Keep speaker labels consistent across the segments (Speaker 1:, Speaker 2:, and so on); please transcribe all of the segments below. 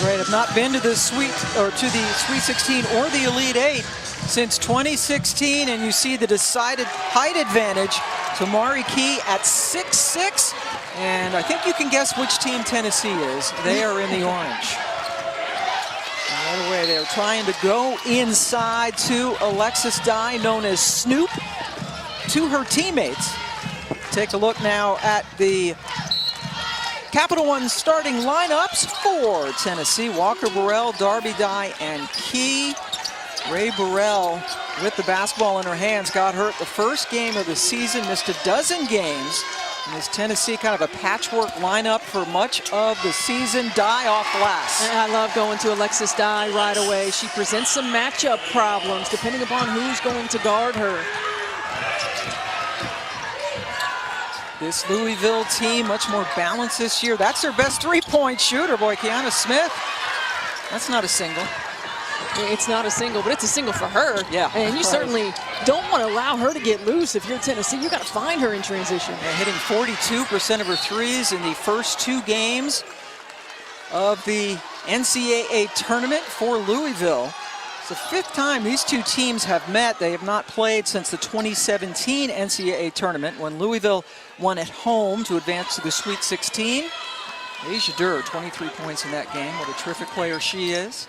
Speaker 1: Right, have not been to the Sweet 16 or the Elite Eight since 2016, and you see the decided height advantage to Mari Key at 6'6", and I think you can guess which team Tennessee is. They are in the orange. The other way, they're trying to go inside to Alexis Dye, known as Snoop, to her teammates. Take a look now at the Capital One starting lineups for Tennessee. Walker Burrell, Darby Dye, and Key. Ray Burrell with the basketball in her hands got hurt the first game of the season, missed a dozen games. And this Tennessee kind of a patchwork lineup for much of the season. Dye off glass.
Speaker 2: And I love going to Alexis Dye right away. She presents some matchup problems depending upon who's going to guard her.
Speaker 1: This Louisville team much more balanced this year. That's their best three-point shooter, boy, Kiana Smith. That's not a single.
Speaker 2: It's not a single, but it's a single for her.
Speaker 1: Yeah.
Speaker 2: And you certainly don't want to allow her to get loose. If you're Tennessee, you got to find her in transition.
Speaker 1: And hitting 42% of her threes in the first two games of the NCAA tournament for Louisville. It's the fifth time these two teams have met. They have not played since the 2017 NCAA tournament when Louisville won at home to advance to the Sweet 16. Asia Durr, 23 points in that game. What a terrific player she is.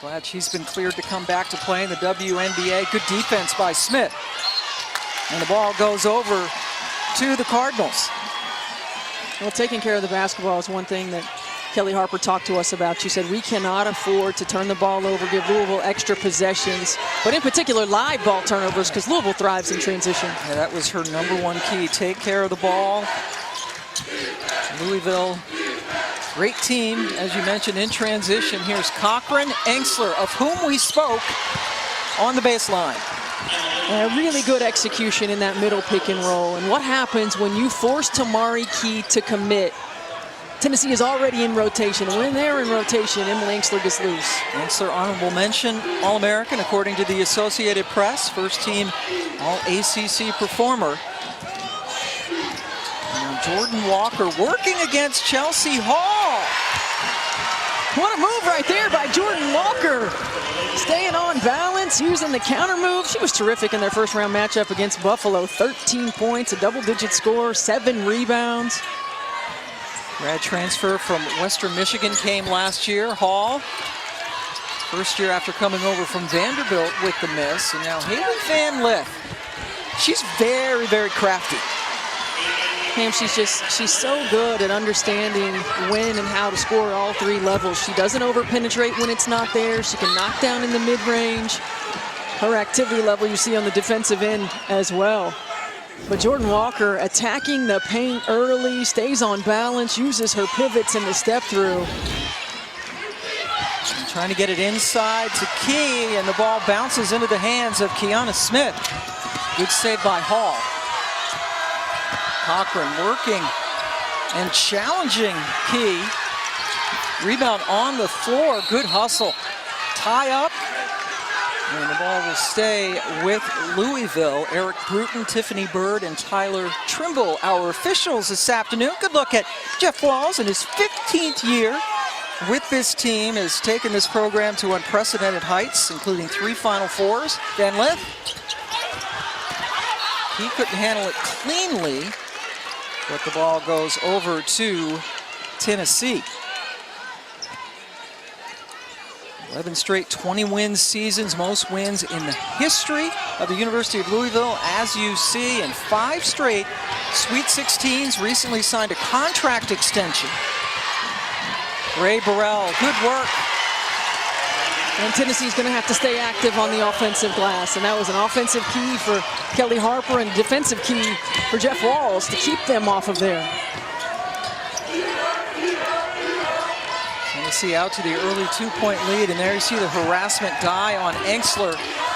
Speaker 1: Glad she's been cleared to come back to play in the WNBA. Good defense by Smith. And the ball goes over to the Cardinals.
Speaker 2: Well, taking care of the basketball is one thing that Kelly Harper talked to us about. She said, we cannot afford to turn the ball over, give Louisville extra possessions, but in particular live ball turnovers, because Louisville thrives in transition.
Speaker 1: Yeah, that was her #1 key. Take care of the ball. Louisville, great team, as you mentioned, in transition. Here's Cochran, Engsler, of whom we spoke, on the baseline.
Speaker 2: And a really good execution in that middle pick and roll. And what happens when you force Tamari Key to commit? Tennessee is already in rotation, and when they're in rotation, Emily Engsler gets loose.
Speaker 1: Engsler, honorable mention, All-American, according to the Associated Press. First team All-ACC performer. Jordan Walker working against Chelsea Hall.
Speaker 2: What a move right there by Jordan Walker. Staying on balance, using the counter move. She was terrific in their first round matchup against Buffalo. 13 points, a double-digit score, 7 rebounds.
Speaker 1: Grad transfer from Western Michigan came last year. Hall, first year after coming over from Vanderbilt with the miss. And now Haley Van Lith. She's very, very crafty.
Speaker 2: Pam, she's so good at understanding when and how to score at all three levels. She doesn't over-penetrate when it's not there. She can knock down in the mid-range. Her activity level you see on the defensive end as well. But Jordan Walker attacking the paint early, stays on balance, uses her pivots in the step-through.
Speaker 1: Trying to get it inside to Key, and the ball bounces into the hands of Kiana Smith. Good save by Hall. Cochran working and challenging Key. Rebound on the floor, good hustle. Tie up, and the ball will stay with Louisville. Eric Bruton, Tiffany Bird, and Tyler Trimble, our officials this afternoon. Good look at Jeff Walls in his 15th year with this team, has taken this program to unprecedented heights, including 3 Final Fours. Van Lith, he couldn't handle it cleanly, but the ball goes over to Tennessee. 11 straight 20-win seasons, most wins in the history of the University of Louisville, as you see, and 5 straight Sweet 16s, recently signed a contract extension. Ray Burrell, good work.
Speaker 2: And Tennessee's going to have to stay active on the offensive glass, and that was an offensive key for Kelly Harper and a defensive key for Jeff Walls to keep them off of there.
Speaker 1: Tennessee out to the early 2-point lead, and there you see the harassment die on Engsler,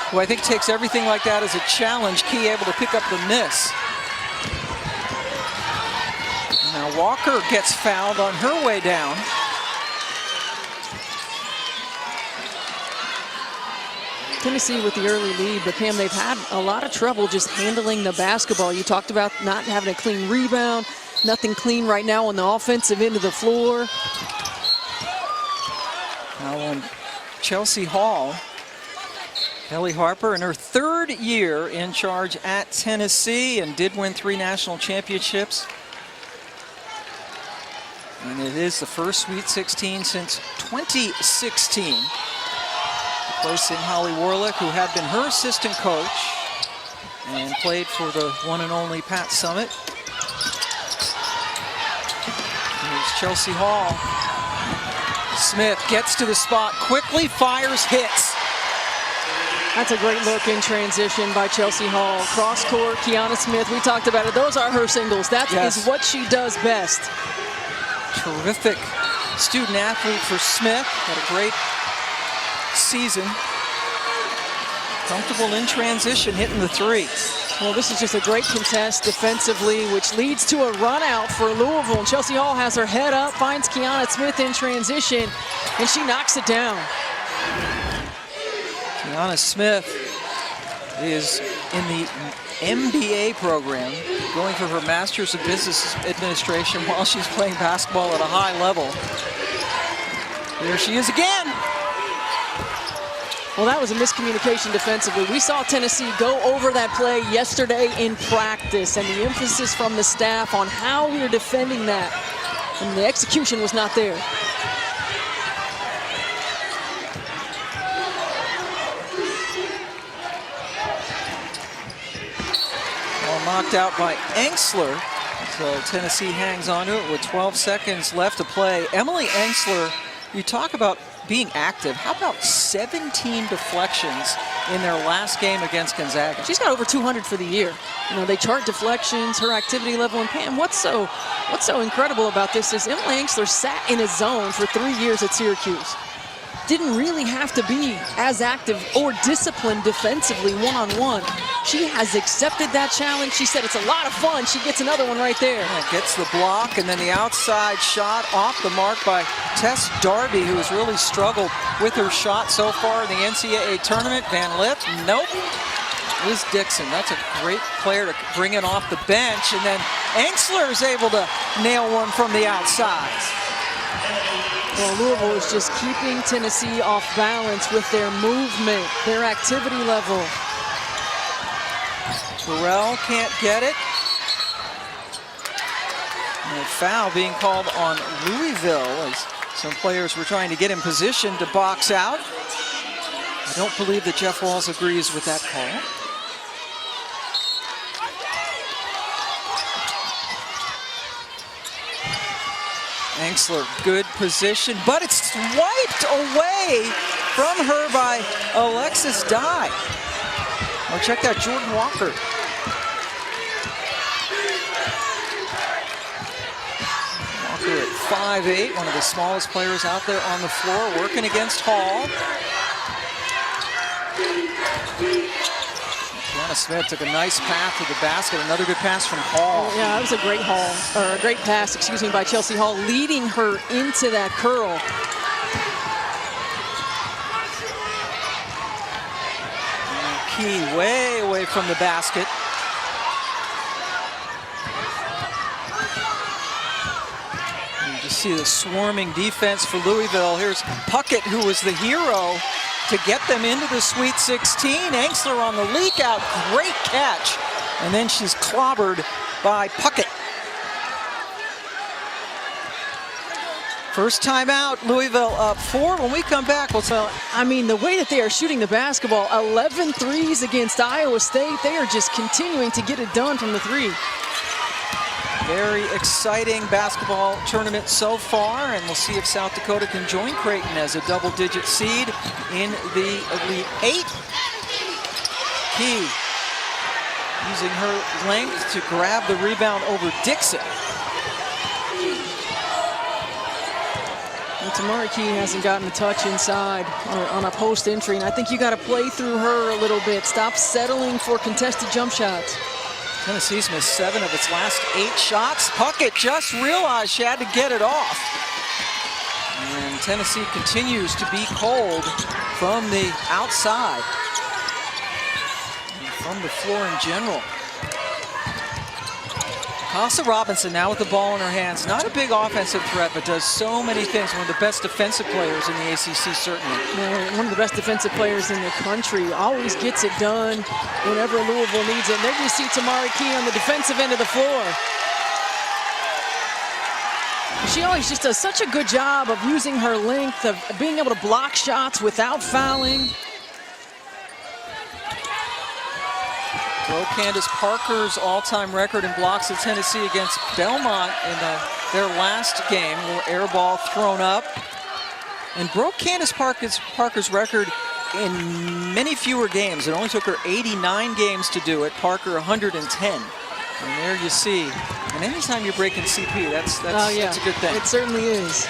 Speaker 1: who I think takes everything like that as a challenge. Key able to pick up the miss. Now Walker gets fouled on her way down.
Speaker 2: Tennessee with the early lead, but Pam, they've had a lot of trouble just handling the basketball. You talked about not having a clean rebound, nothing clean right now on the offensive end of the floor.
Speaker 1: Now on Chelsea Hall, Kelly Harper in her 3rd year in charge at Tennessee and did win 3 national championships. And it is the first Sweet 16 since 2016. Replacing Holly Warlick, who had been her assistant coach and played for the one and only Pat Summitt. Here's Chelsea Hall. Smith gets to the spot, quickly fires, hits.
Speaker 2: That's a great look in transition by Chelsea Hall. Cross court, Kiana Smith, we talked about it. Those are her singles. That is what she does best.
Speaker 1: Terrific student athlete for Smith. Had a great season. Comfortable in transition, hitting the 3.
Speaker 2: Well, this is just a great contest defensively, which leads to a run out for Louisville. And Chelsea Hall has her head up, finds Kiana Smith in transition, and she knocks it down.
Speaker 1: Kiana Smith is in the MBA program, going for her Master's of Business Administration while she's playing basketball at a high level. There she is again.
Speaker 2: Well, that was a miscommunication defensively. We saw Tennessee go over that play yesterday in practice, and the emphasis from the staff on how we are defending that, and the execution was not there.
Speaker 1: Well, knocked out by Engsler, so Tennessee hangs on to it with 12 seconds left to play. Emily Engsler, you talk about being active. How about 17 deflections in their last game against Gonzaga?
Speaker 2: She's got over 200 for the year. You know, they chart deflections, her activity level, and Pam, what's so incredible about this is Emily Engsler sat in a zone for 3 years at Syracuse. Didn't really have to be as active or disciplined defensively one-on-one. She has accepted that challenge. She said it's a lot of fun. She gets another one right there.
Speaker 1: Yeah, gets the block, and then the outside shot off the mark by Tess Darby, who has really struggled with her shot so far in the NCAA tournament. Van Lith, nope. Liz Dixon, that's a great player to bring it off the bench, and then Engsler is able to nail one from the outside.
Speaker 2: Well, Louisville is just keeping Tennessee off balance with their movement, their activity level.
Speaker 1: Terrell can't get it. And a foul being called on Louisville as some players were trying to get in position to box out. I don't believe that Jeff Walls agrees with that call. Engsler, good position, but it's wiped away from her by Alexis Dye. Oh, check that, Jordan Walker. Walker at 5'8", one of the smallest players out there on the floor, working against Hall. Kiana Smith took a nice path to the basket. Another good pass from Hall.
Speaker 2: Yeah, that was a great great pass, excuse me, by Chelsea Hall, leading her into that curl.
Speaker 1: Key way away from the basket. You just see the swarming defense for Louisville. Here's Puckett, who was the hero to get them into the Sweet 16. Engsler on the leak out, great catch. And then she's clobbered by Puckett. First time out, Louisville up 4. When we come back, we'll tell.
Speaker 2: I mean, the way that they are shooting the basketball, 11 threes against Iowa State. They are just continuing to get it done from the 3.
Speaker 1: Very exciting basketball tournament so far, and we'll see if South Dakota can join Creighton as a double-digit seed in the Elite 8. Key using her length to grab the rebound over Dixon.
Speaker 2: And Tamari Key hasn't gotten a touch inside on a post entry, and I think you got to play through her a little bit. Stop settling for contested jump shots.
Speaker 1: Tennessee's missed 7 of its last 8 shots. Puckett just realized she had to get it off. And Tennessee continues to be cold from the outside and from the floor in general. Casa Robinson now with the ball in her hands. Not a big offensive threat, but does so many things. One of the best defensive players in the ACC, certainly.
Speaker 2: One of the best defensive players in the country. Always gets it done whenever Louisville needs it. And there you see Tamari Key on the defensive end of the floor. She always just does such a good job of using her length, of being able to block shots without fouling.
Speaker 1: Broke Candace Parker's all-time record in blocks at Tennessee against Belmont in their last game. A little air ball thrown up. And broke Candace Parker's record in many fewer games. It only took her 89 games to do it. Parker 110. And there you see. And anytime you're breaking CP, that's a good thing.
Speaker 2: It certainly is.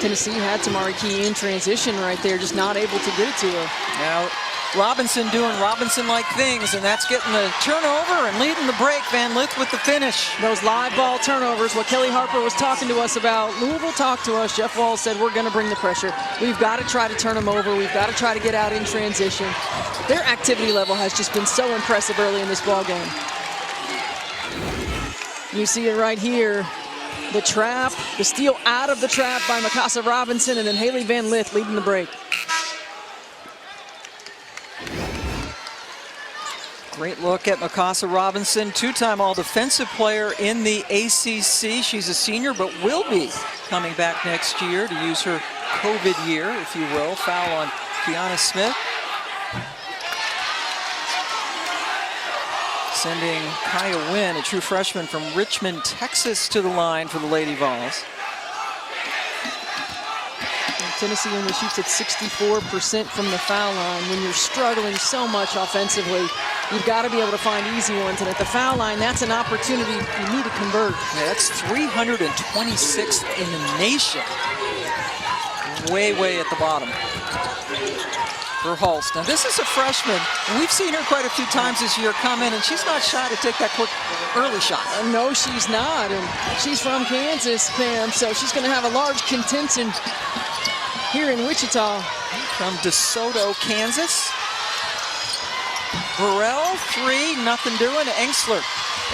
Speaker 2: Tennessee had Tamari Key in transition right there, just not able to get it to her.
Speaker 1: Now, Robinson doing Robinson-like things, and that's getting the turnover and leading the break. Van Lith with the finish.
Speaker 2: Those live ball turnovers, what Kelly Harper was talking to us about. Louisville talked to us. Jeff Walls said, we're going to bring the pressure. We've got to try to turn them over. We've got to try to get out in transition. Their activity level has just been so impressive early in this ball game. You see it right here. The trap, the steal out of the trap by Mikasa Robinson, and then Haley Van Lith leading the break.
Speaker 1: Great look at Mikasa Robinson, two-time all-defensive player in the ACC. She's a senior, but will be coming back next year to use her COVID year, if you will. Foul on Kiana Smith. Sending Kaya Wynn, a true freshman from Richmond, Texas, to the line for the Lady Vols.
Speaker 2: Tennessee only shoots at 64% from the foul line. When you're struggling so much offensively, you've got to be able to find easy ones. And at the foul line, that's an opportunity you need to convert.
Speaker 1: Yeah, that's 326th in the nation. Way, way at the bottom for Hulst. Now, this is a freshman. We've seen her quite a few times this year come in, and she's not shy to take that quick early shot.
Speaker 2: No, she's not. And she's from Kansas, Pam, so she's going to have a large contingent here in Wichita.
Speaker 1: From DeSoto, Kansas. Burrell, three, nothing doing. Engsler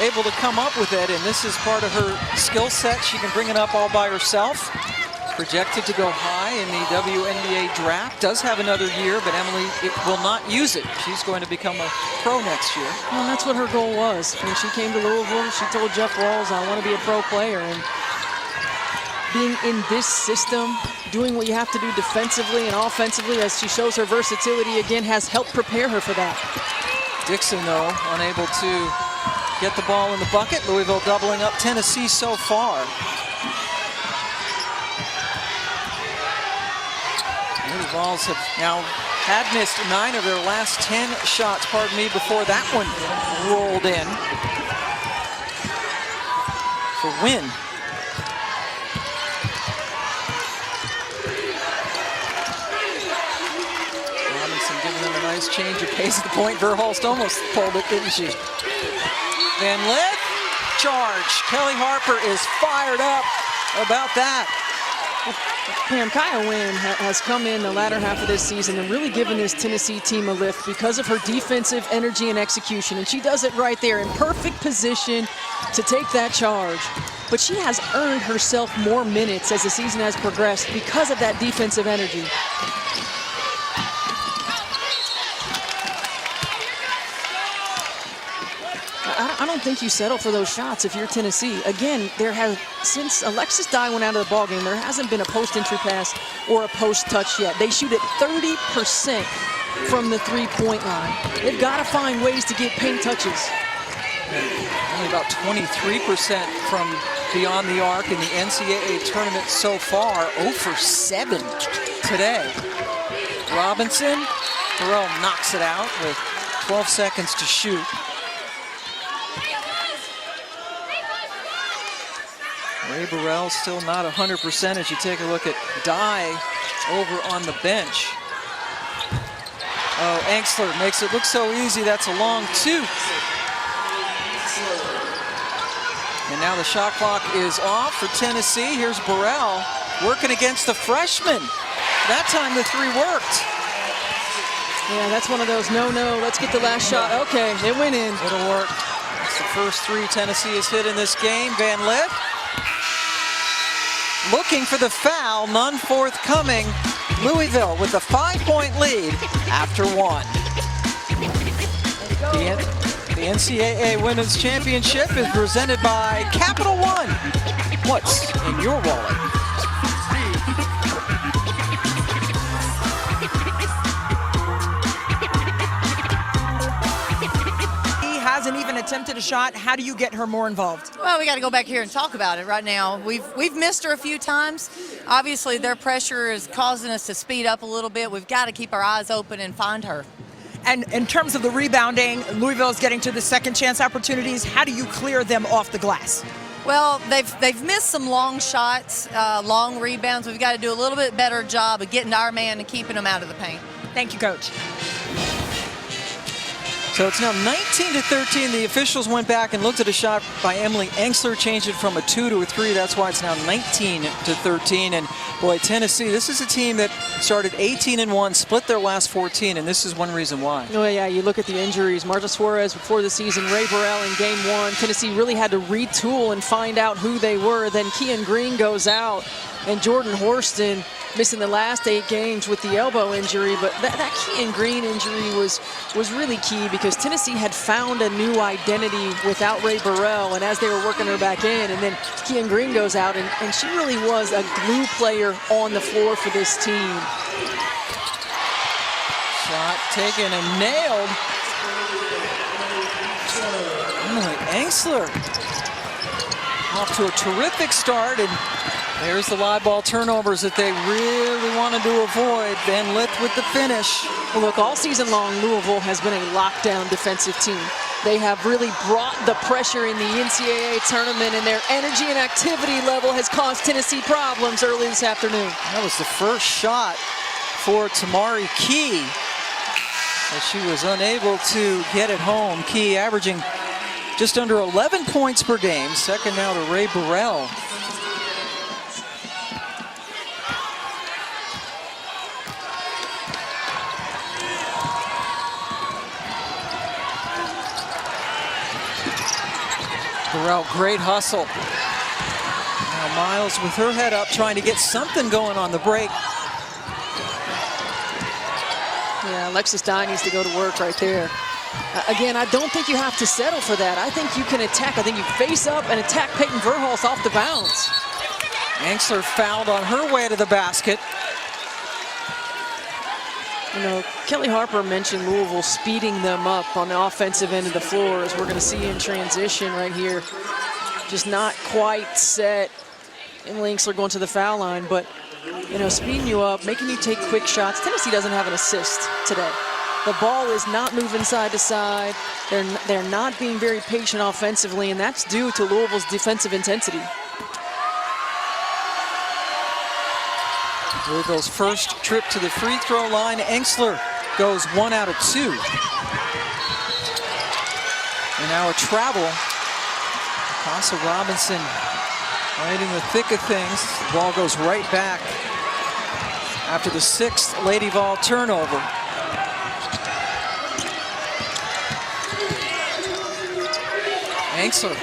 Speaker 1: able to come up with it, and this is part of her skill set. She can bring it up all by herself. Projected to go high in the WNBA draft. Does have another year, but Emily will not use it. She's going to become a pro next year.
Speaker 2: Well, that's what her goal was. When she came to Louisville, she told Jeff Walls, I want to be a pro player. And being in this system, doing what you have to do defensively and offensively, as she shows her versatility again, has helped prepare her for that.
Speaker 1: Dixon, though, unable to get the ball in the bucket. Louisville doubling up Tennessee so far. The Vols have now had missed 9 of their last 10 shots, pardon me, before that one rolled in for Wynn. Robinson giving them a nice change of pace at the point. Verhulst almost pulled it, didn't she? Van Lith, charge. Kelly Harper is fired up about that.
Speaker 2: Pam, Kaya Wynn has come in the latter half of this season and really given this Tennessee team a lift because of her defensive energy and execution. And she does it right there in perfect position to take that charge. But she has earned herself more minutes as the season has progressed because of that defensive energy. I don't think you settle for those shots if you're Tennessee. Again, since Alexis Dye went out of the ballgame, there hasn't been a post entry pass or a post touch yet. They shoot at 30% from the three-point line. They've got to find ways to get paint touches.
Speaker 1: Only about 23% from beyond the arc in the NCAA tournament so far. 0 for 7 today. Robinson, Burrell knocks it out with 12 seconds to shoot. Ray Burrell still not 100% as you take a look at Dye over on the bench. Oh, Engsler makes it look so easy. That's a long 2. And now the shot clock is off for Tennessee. Here's Burrell working against the freshman. That time the 3 worked.
Speaker 2: Yeah, that's one of those no, let's get the last shot. Okay, it went in.
Speaker 1: It'll work. It's the first three Tennessee has hit in this game. Van Lith looking for the foul, none forthcoming. Louisville with a 5-point lead after one. The NCAA Women's Championship is presented by Capital One. What's in your wallet?
Speaker 3: Hasn't even attempted a shot. How do you get her more involved?
Speaker 4: Well, we got to go back here and talk about it right now. We've missed her a few times. Obviously, their pressure is causing us to speed up a little bit. We've got to keep our eyes open and find her.
Speaker 3: And in terms of the rebounding, Louisville is getting to the second chance opportunities. How do you clear them off the glass?
Speaker 4: Well, they've missed some long shots, long rebounds. We've got to do a little bit better job of getting to our man and keeping them out of the paint.
Speaker 3: Thank you, Coach.
Speaker 1: So it's now 19-13. The officials went back and looked at a shot by Emily Engsler, changed it from a 2 to a 3. That's why it's now 19-13. And boy, Tennessee, this is a team that started 18-1, split their last 14, and this is one reason why.
Speaker 2: Oh yeah, you look at the injuries. Marta Suarez before the season, Ray Burrell in game one. Tennessee really had to retool and find out who they were. Then Kian Green goes out, and Jordan Horston missing the last 8 games with the elbow injury. But that Kian Green injury was really key because Tennessee had found a new identity without Ray Burrell, and as they were working her back in, and then Kian Green goes out, and she really was a glue player on the floor for this team.
Speaker 1: Shot taken and nailed. Emily Engsler off to a terrific start, and there's the live ball turnovers that they really wanted to avoid. Van Lith with the finish.
Speaker 2: Well, look, all season long, Louisville has been a lockdown defensive team. They have really brought the pressure in the NCAA tournament, and their energy and activity level has caused Tennessee problems early this afternoon.
Speaker 1: That was the first shot for Tamari Key, as she was unable to get it home. Key averaging just under 11 points per game. Second now to Ray Burrell. Burrell, great hustle. Now Miles with her head up, trying to get something going on the break.
Speaker 2: Yeah, Alexis Dye needs to go to work right there. Again, I don't think you have to settle for that. I think you can attack. I think you face up and attack Peyton Verhulst off the bounce.
Speaker 1: Engsler fouled on her way to the basket.
Speaker 2: You know, Kelly Harper mentioned Louisville speeding them up on the offensive end of the floor, as we're going to see in transition right here. Just not quite set. Emily Engsler going to the foul line, but, you know, speeding you up, making you take quick shots. Tennessee doesn't have an assist today. The ball is not moving side to side. They're not being very patient offensively, and that's due to Louisville's defensive intensity.
Speaker 1: Louisville's first trip to the free throw line. Engsler goes 1 out of 2. And now a travel. Casa Robinson right in the thick of things. The ball goes right back after the 6th Lady Vol turnover. Engsler,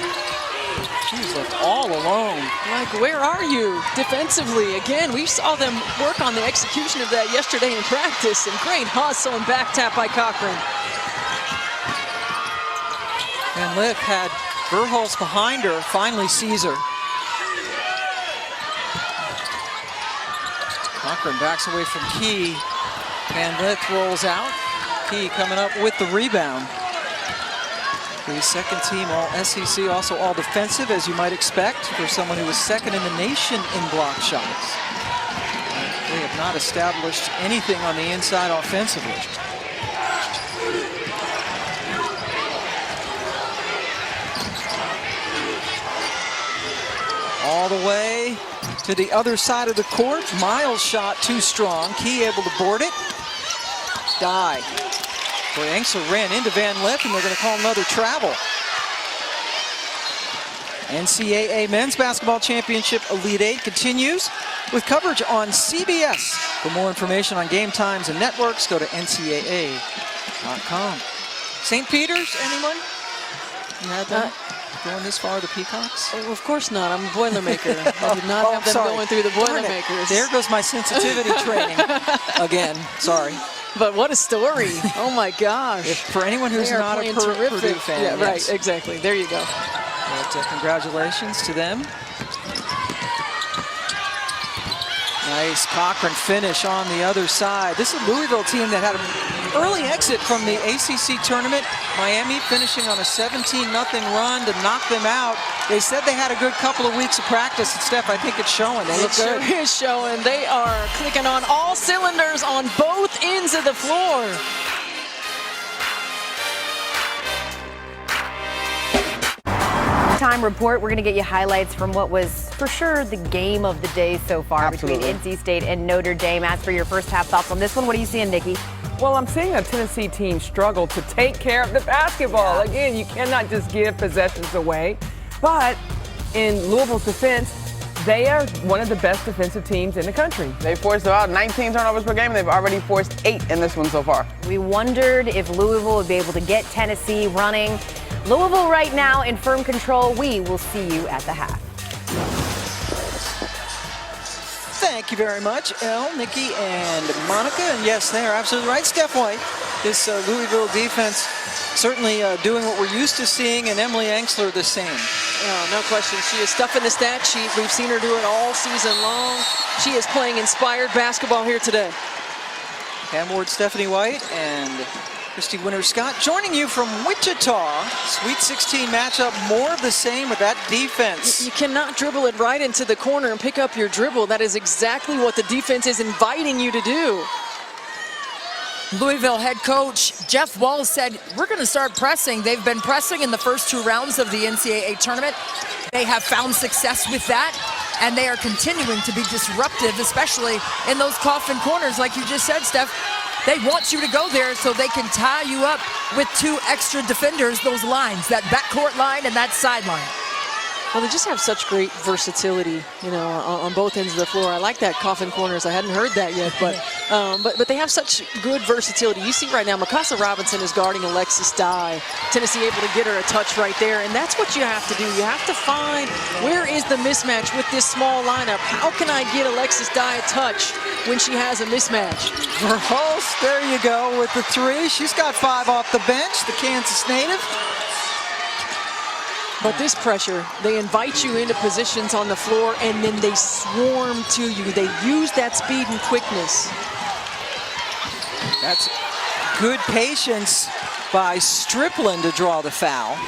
Speaker 1: she's left all alone.
Speaker 2: Like, where are you defensively? Again, we saw them work on the execution of that yesterday in practice, and great hustle and back tap by Cochran.
Speaker 1: Van Lith had Verhulst behind her, finally sees her. Cochran backs away from Key. Van Lith rolls out. Key coming up with the rebound. The second team all SEC, also all defensive, as you might expect for someone who was second in the nation in block shots. They have not established anything on the inside offensively. All the way to the other side of the court. Miles' shot too strong. Key able to board it. Dye. Boy, Engsler ran into Van Lith, and they're going to call another travel. NCAA Men's Basketball Championship Elite 8 continues with coverage on CBS. For more information on game times and networks, go to ncaa.com. St. Peter's, anyone? You had them going this far, the Peacocks?
Speaker 2: Oh, of course not. I'm a Boilermaker. I did not have them going through the Boilermakers.
Speaker 1: There goes my sensitivity training again. Sorry.
Speaker 2: But what a story. Oh, my gosh.
Speaker 1: For anyone who's not a Purdue fan.
Speaker 2: Yeah,
Speaker 1: yes.
Speaker 2: right, exactly. There you go.
Speaker 1: But, congratulations to them. Nice Cochran finish on the other side. This is a Louisville team that had an early exit from the ACC tournament. Miami finishing on a 17-0 run to knock them out. They said they had a good couple of weeks of practice, and Steph, I think it's showing. They look good.
Speaker 2: It sure is showing. They are clicking on all cylinders on both ends of the floor.
Speaker 5: Time report. We're going to get you highlights from what was for sure the game of the day so far between NC State and Notre Dame. As for your first half thoughts on this one, what are you seeing, Nikki?
Speaker 6: Well, I'm seeing a Tennessee team struggle to take care of the basketball. Again, you cannot just give possessions away. But in Louisville's defense, they are one of the best defensive teams in the country.
Speaker 7: They forced about 19 turnovers per game, and they've already forced 8 in this one so far.
Speaker 5: We wondered if Louisville would be able to get Tennessee running. Louisville right now in firm control. We will see you at the half.
Speaker 1: Thank you very much, Elle, Nikki, and Monica. And yes, they are absolutely right. Steph White, this Louisville defense certainly doing what we're used to seeing, and Emily Engstler the same.
Speaker 2: No question. She is stuffing the stat sheet. We've seen her do it all season long. She is playing inspired basketball here today.
Speaker 1: Cam Ward, Stephanie White, and Christy Winter-Scott joining you from Wichita. Sweet 16 matchup, more of the same with that defense.
Speaker 2: You cannot dribble it right into the corner and pick up your dribble. That is exactly what the defense is inviting you to do.
Speaker 3: Louisville head coach Jeff Walz said, we're going to start pressing. They've been pressing in the first 2 rounds of the NCAA tournament. They have found success with that, and they are continuing to be disruptive, especially in those coffin corners, like you just said, Steph. They want you to go there so they can tie you up with 2 extra defenders, those lines, that backcourt line and that sideline.
Speaker 2: Well, they just have such great versatility, you know, on both ends of the floor. I like that coffin corners. I hadn't heard that yet, but they have such good versatility. You see right now, Mikasa Robinson is guarding Alexis Dye. Tennessee able to get her a touch right there, and that's what you have to do. You have to find where is the mismatch with this small lineup. How can I get Alexis Dye a touch when she has a mismatch?
Speaker 1: Verhulst, there you go with the 3. She's got 5 off the bench, the Kansas native.
Speaker 2: But this pressure, they invite you into positions on the floor, and then they swarm to you. They use that speed and quickness.
Speaker 1: That's good patience by Striplin to draw the foul.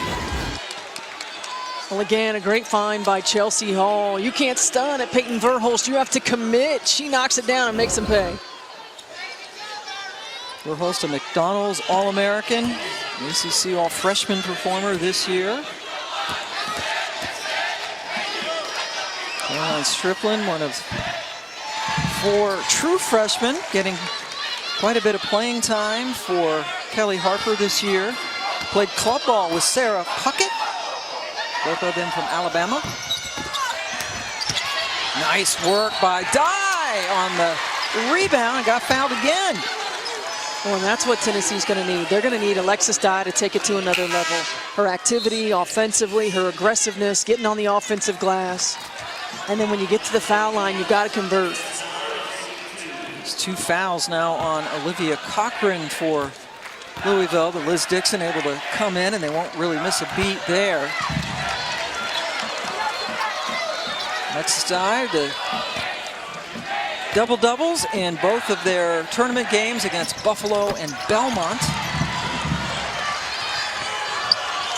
Speaker 2: Well, again, a great find by Chelsea Hall. You can't stun at Peyton Verhulst. You have to commit. She knocks it down and makes them pay.
Speaker 1: Verhulst, a McDonald's All-American, ACC All-Freshman performer this year. Caroline Striplin, one of 4 true freshmen, getting quite a bit of playing time for Kelly Harper this year. Played club ball with Sarah Puckett, both of them from Alabama. Nice work by Dye on the rebound and got fouled again.
Speaker 2: Well, and that's what Tennessee's going to need. They're going to need Alexis Dye to take it to another level. Her activity offensively, her aggressiveness, getting on the offensive glass. And then when you get to the foul line, you've got to convert.
Speaker 1: There's 2 fouls now on Olivia Cochran for Louisville. But Liz Dixon able to come in, and they won't really miss a beat there. Alexis Dye, the double-doubles in both of their tournament games against Buffalo and Belmont.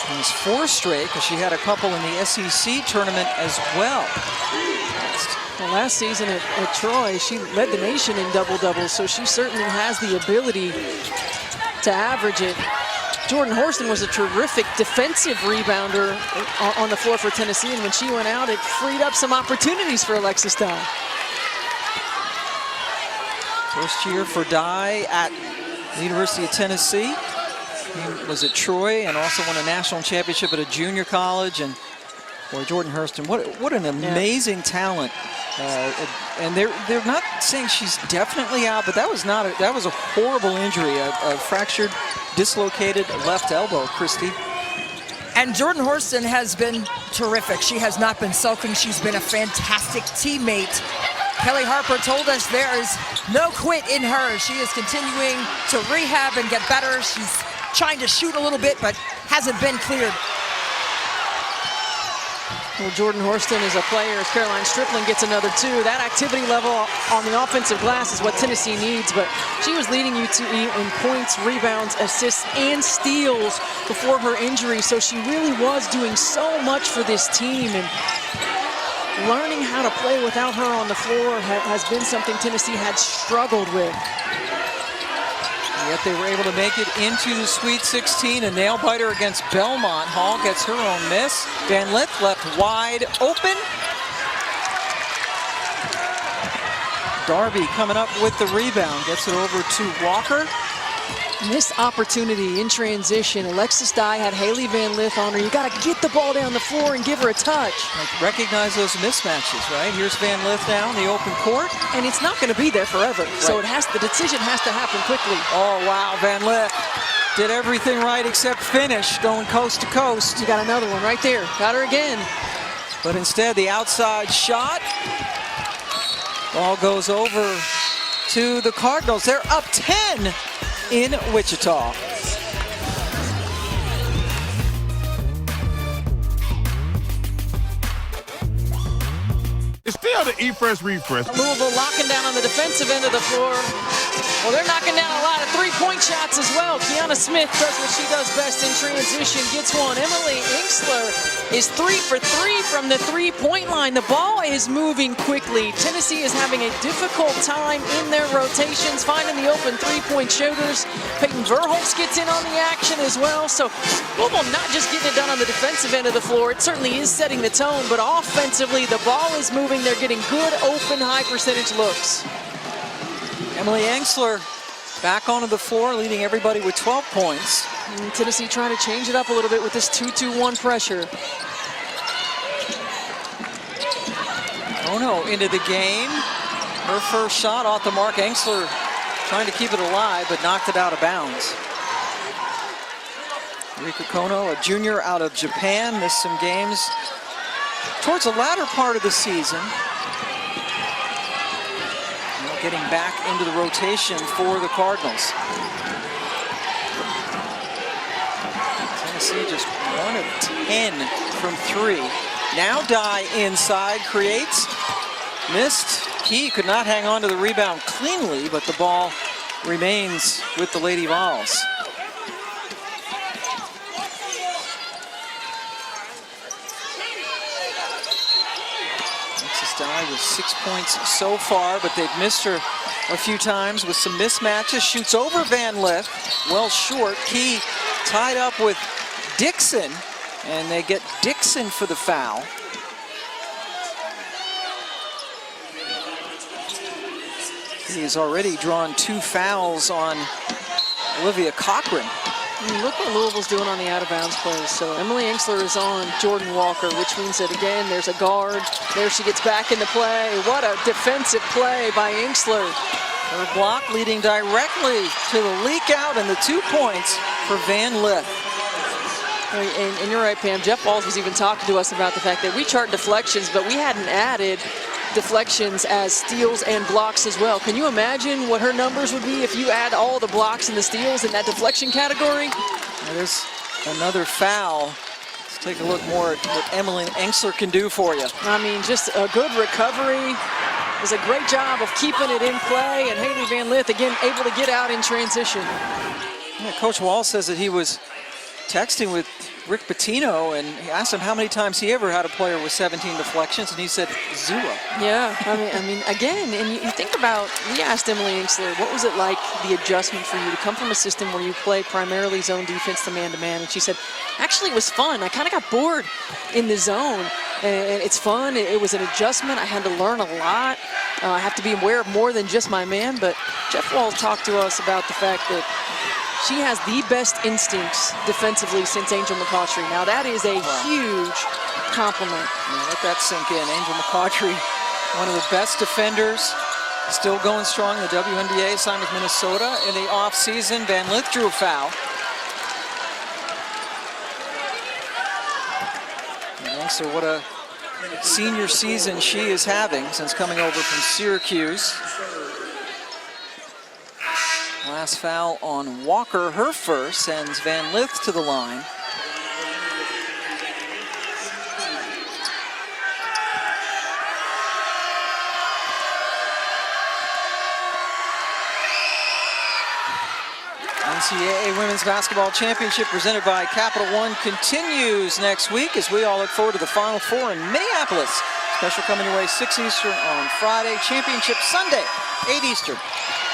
Speaker 1: It was 4 straight because she had a couple in the SEC tournament as well.
Speaker 2: Well, last season at Troy, she led the nation in double-doubles, so she certainly has the ability to average it. Jordan Horston was a terrific defensive rebounder on the floor for Tennessee, and when she went out, it freed up some opportunities for Alexis Dye.
Speaker 1: First year for Dye at the University of Tennessee. He was at Troy and also won a national championship at a junior college. And boy, Jordan Hurston, what an amazing talent. And they're not saying she's definitely out, but that was a horrible injury, a fractured, dislocated left elbow, Christy.
Speaker 3: And Jordan Horston has been terrific. She has not been sulking. She's been a fantastic teammate. Kelly Harper told us there is no quit in her. She is continuing to rehab and get better. She's trying to shoot a little bit, but hasn't been cleared.
Speaker 2: Well, Jordan Horston is a player. As Caroline Stripling gets another 2. That activity level on the offensive glass is what Tennessee needs, but she was leading UTE in points, rebounds, assists, and steals before her injury, so she really was doing so much for this team, and learning how to play without her on the floor has been something Tennessee had struggled with.
Speaker 1: Yet they were able to make it into the Sweet 16. A nail-biter against Belmont. Hall gets her own miss. Van Lith left wide open. Darby coming up with the rebound. Gets it over to Walker.
Speaker 2: Missed opportunity in transition. Alexis Dye had Haley Van Lith on her. You got to get the ball down the floor and give her a touch.
Speaker 1: Like, recognize those mismatches, right? Here's Van Lith now in the open court.
Speaker 2: And it's not going to be there forever. Right. So the decision has to happen quickly.
Speaker 1: Oh, wow, Van Lith did everything right except finish, going coast to coast.
Speaker 2: You got another one right there. Got her again.
Speaker 1: But instead, the outside shot. Ball goes over to the Cardinals. They're up 10. In Wichita.
Speaker 8: It's still the E-Fresh refresh.
Speaker 2: Louisville locking down on the defensive end of the floor. Well, they're knocking down a lot of three-point shots as well. Kiana Smith does what she does best in transition, gets one. Emily Inkster is 3 for 3 from the three-point line. The ball is moving quickly. Tennessee is having a difficult time in their rotations, finding the open three-point shooters. Peyton Verholtz gets in on the action as well. So Louisville not just getting it done on the defensive end of the floor. It certainly is setting the tone, but offensively, the ball is moving. They're getting good, open, high-percentage looks.
Speaker 1: Emily Engsler back onto the floor, leading everybody with 12 points.
Speaker 2: And Tennessee trying to change it up a little bit with this 2-2-1 pressure.
Speaker 1: Ono into the game. Her first shot off the mark. Engsler trying to keep it alive, but knocked it out of bounds. Rika Kono, a junior out of Japan, missed some games towards the latter part of the season. Getting back into the rotation for the Cardinals. Tennessee just 1 of 10 from 3. Now Dye inside, creates, missed. Key could not hang on to the rebound cleanly, but the ball remains with the Lady Vols. Dye with 6 points so far, but they've missed her a few times with some mismatches. Shoots over Van Lith, well short. Key tied up with Dixon, and they get Dixon for the foul. He's already drawn 2 fouls on Olivia Cochran.
Speaker 2: I mean, look what Louisville's doing on the out-of-bounds plays. So Emily Inkster is on Jordan Walker, which means that, again, there's a guard. There she gets back into play. What a defensive play by Inkster.
Speaker 1: Her block leading directly to the leak out and the 2 points for Van Lith.
Speaker 2: And you're right, Pam. Jeff Walls was even talking to us about the fact that we chart deflections, but we hadn't added deflections as steals and blocks as well. Can you imagine what her numbers would be if you add all the blocks and the steals in that deflection category?
Speaker 1: There's another foul. Let's take a look more at what Emily Engsler can do for you.
Speaker 2: I mean, just a good recovery. Does a great job of keeping it in play, and Haley Van Lith, again, able to get out in transition.
Speaker 1: Yeah, Coach Wall says that he was texting with Rick Pitino, and he asked him how many times he ever had a player with 17 deflections, and he said 0.
Speaker 2: Yeah, I mean, again, and you think about, we asked Emily Inkster, what was it like, the adjustment for you to come from a system where you play primarily zone defense to man-to-man? And she said, actually, it was fun. I kind of got bored in the zone, and it's fun. It was an adjustment. I had to learn a lot. I have to be aware of more than just my man, but Jeff Walls talked to us about the fact that she has the best instincts defensively since Angel McCautry. Now that is a huge compliment.
Speaker 1: Yeah, let that sink in. Angel McCautry, one of the best defenders, still going strong in the WNBA, signed with Minnesota in the offseason. Van Lith drew a foul. So what a senior season she is having since coming over from Syracuse. Last foul on Walker, her first, sends Van Lith to the line. NCAA Women's Basketball Championship presented by Capital One continues next week as we all look forward to the Final Four in Minneapolis. Special coming your way 6 Eastern on Friday. Championship Sunday, 8 Eastern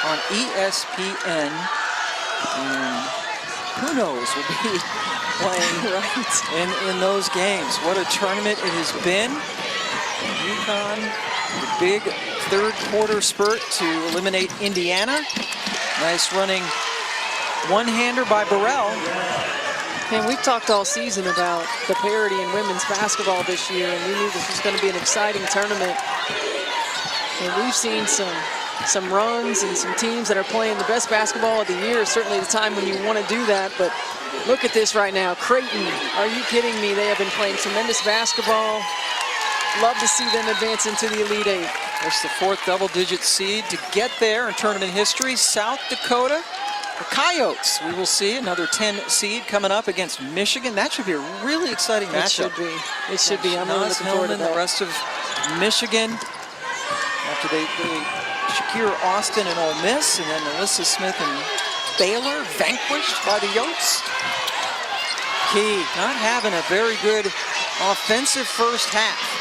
Speaker 1: on ESPN. And who knows, we'll be playing in those games. What a tournament it has been. UConn, the big third quarter spurt to eliminate Indiana. Nice running one-hander by Burrell.
Speaker 2: And we've talked all season about the parity in women's basketball this year, and we knew this was going to be an exciting tournament. And we've seen some runs and some teams that are playing the best basketball of the year. Certainly the time when you want to do that, but look at this right now. Creighton, are you kidding me? They have been playing tremendous basketball. Love to see them advance into the Elite Eight.
Speaker 1: That's the fourth double-digit seed to get there in tournament history. South Dakota, the Coyotes. We will see another 10 seed coming up against Michigan. That should be a really exciting matchup.
Speaker 2: It should be. It should be. I'm really looking forward to that.
Speaker 1: The rest of Michigan. After they Shakira Austin and Ole Miss, and then Alyssa Smith and Baylor vanquished by the Yotes. Key not having a very good offensive first half.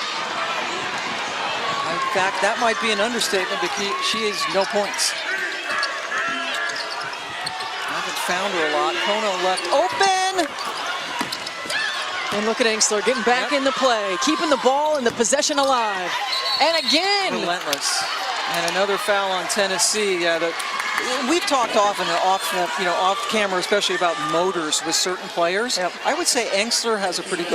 Speaker 1: In fact, that might be an understatement because she has no points. Haven't found her a lot. Kono left open.
Speaker 2: And look at Engstler getting back in the play, keeping the ball and the possession alive. And again.
Speaker 1: Relentless. And another foul on Tennessee. We've talked often off camera, especially about motors with certain players.
Speaker 2: Yep.
Speaker 1: I would say Engstler has a pretty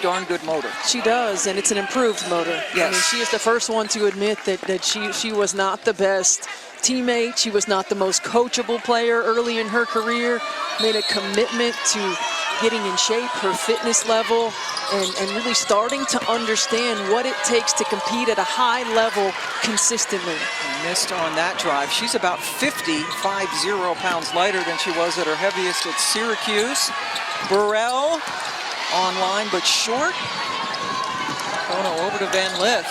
Speaker 1: darn good motor.
Speaker 2: She does, and it's an improved motor.
Speaker 1: Yes.
Speaker 2: I mean, she is the first one to admit that she was not the best teammate. She was not the most coachable player early in her career. Made a commitment to getting in shape, her fitness level, and really starting to understand what it takes to compete at a high level consistently.
Speaker 1: Missed on that drive. She's about 50 pounds lighter than she was at her heaviest at Syracuse. Burrell online but short. Kono over to Van Lith.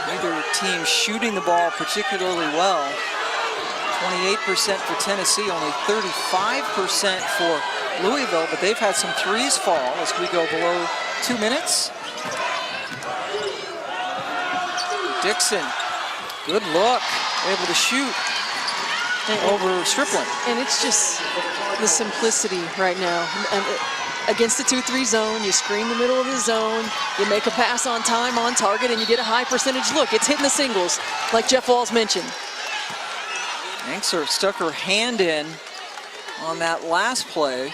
Speaker 1: Neither team shooting the ball particularly well. 28% for Tennessee, only 35% for Louisville, but they've had some threes fall as we go below 2 minutes. Dixon, good look, able to shoot over Stripling.
Speaker 2: And it's just the simplicity right now. Against the 2-3 zone, you screen the middle of the zone, you make a pass on time, on target, and you get a high percentage look. It's hitting the singles, like Jeff Walls mentioned.
Speaker 1: Engstler stuck her hand in on that last play.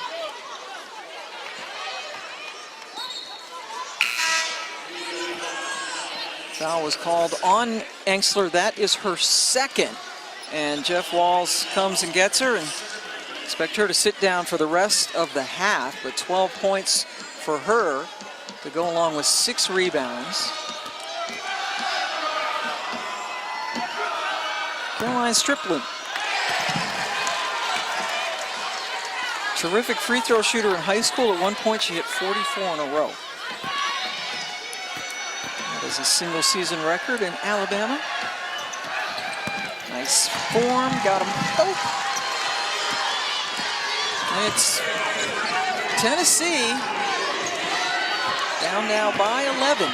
Speaker 1: Foul was called on Engstler. That is her second. And Jeff Walls comes and gets her, and expect her to sit down for the rest of the half, but 12 points for her to go along with 6 rebounds. Caroline Stripling. Terrific free throw shooter in high school. At one point, she hit 44 in a row. That is a single season record in Alabama. Nice form, got him both. And it's Tennessee down now by 11.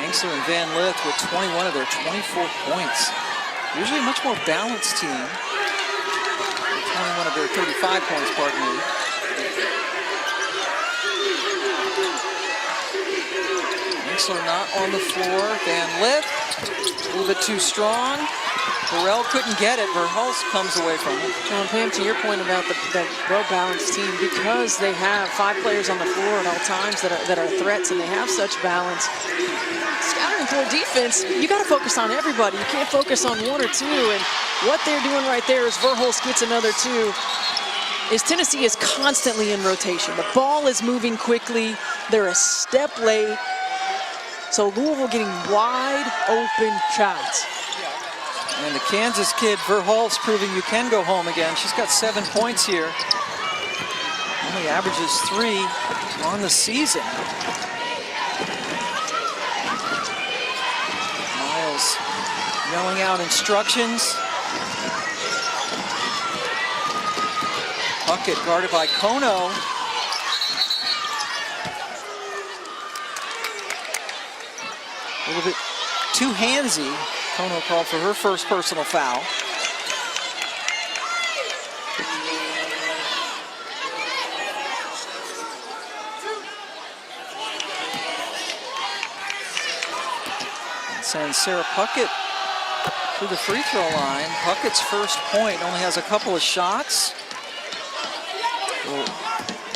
Speaker 1: Engstler and Van Lith with 21 of their 24 points. Usually a much more balanced team. 21 of their 35 points, pardon me. Engstler not on the floor. Van Lith, a little bit too strong. Burrell couldn't get it. Verhulst comes away from it.
Speaker 2: Well, Pam, to your point about the well-balanced team, because they have 5 players on the floor at all times that are threats, and they have such balance. Scattering floor defense, you got to focus on everybody. You can't focus on 1 or 2. And what they're doing right there is Verhulst gets another 2. Is Tennessee is constantly in rotation. The ball is moving quickly. They're a step late. So Louisville getting wide open shots.
Speaker 1: And the Kansas kid, Verhulst, proving you can go home again. She's got 7 points here. Only averages 3 on the season. Miles yelling out instructions. Puckett guarded by Kono. A little bit too handsy. Kono called for her first personal foul. And sends Sarah Puckett to the free throw line. Puckett's first point, only has a couple of shots. Well,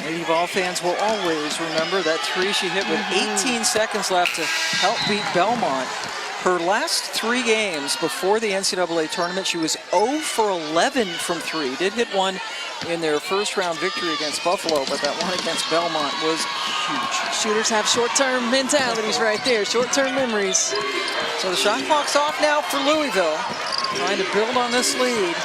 Speaker 1: Lady Vol fans will always remember that 3 she hit with 18 seconds left to help beat Belmont. Her last 3 games before the NCAA tournament, she was 0 for 11 from 3. Did hit one in their first round victory against Buffalo, but that one against Belmont was huge.
Speaker 2: Shooters have short-term mentalities right there, short-term memories.
Speaker 1: So the shot clock's off now for Louisville, trying to build on this lead.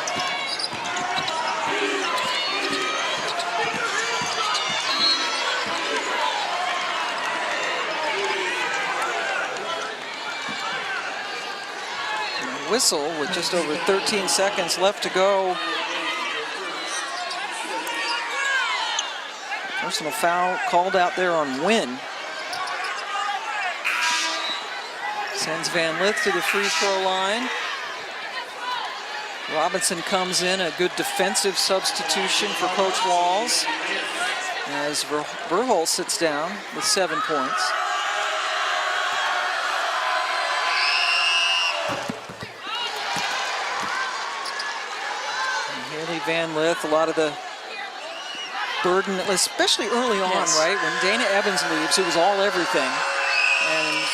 Speaker 1: Whistle with just over 13 seconds left to go. Personal foul called out there on Wynn. Sends Van Lith to the free throw line. Robinson comes in, a good defensive substitution for Coach Walls, as Verhulst sits down with 7 points. Van Lith, a lot of the burden, especially early on, right? When Dana Evans leaves, it was all everything. And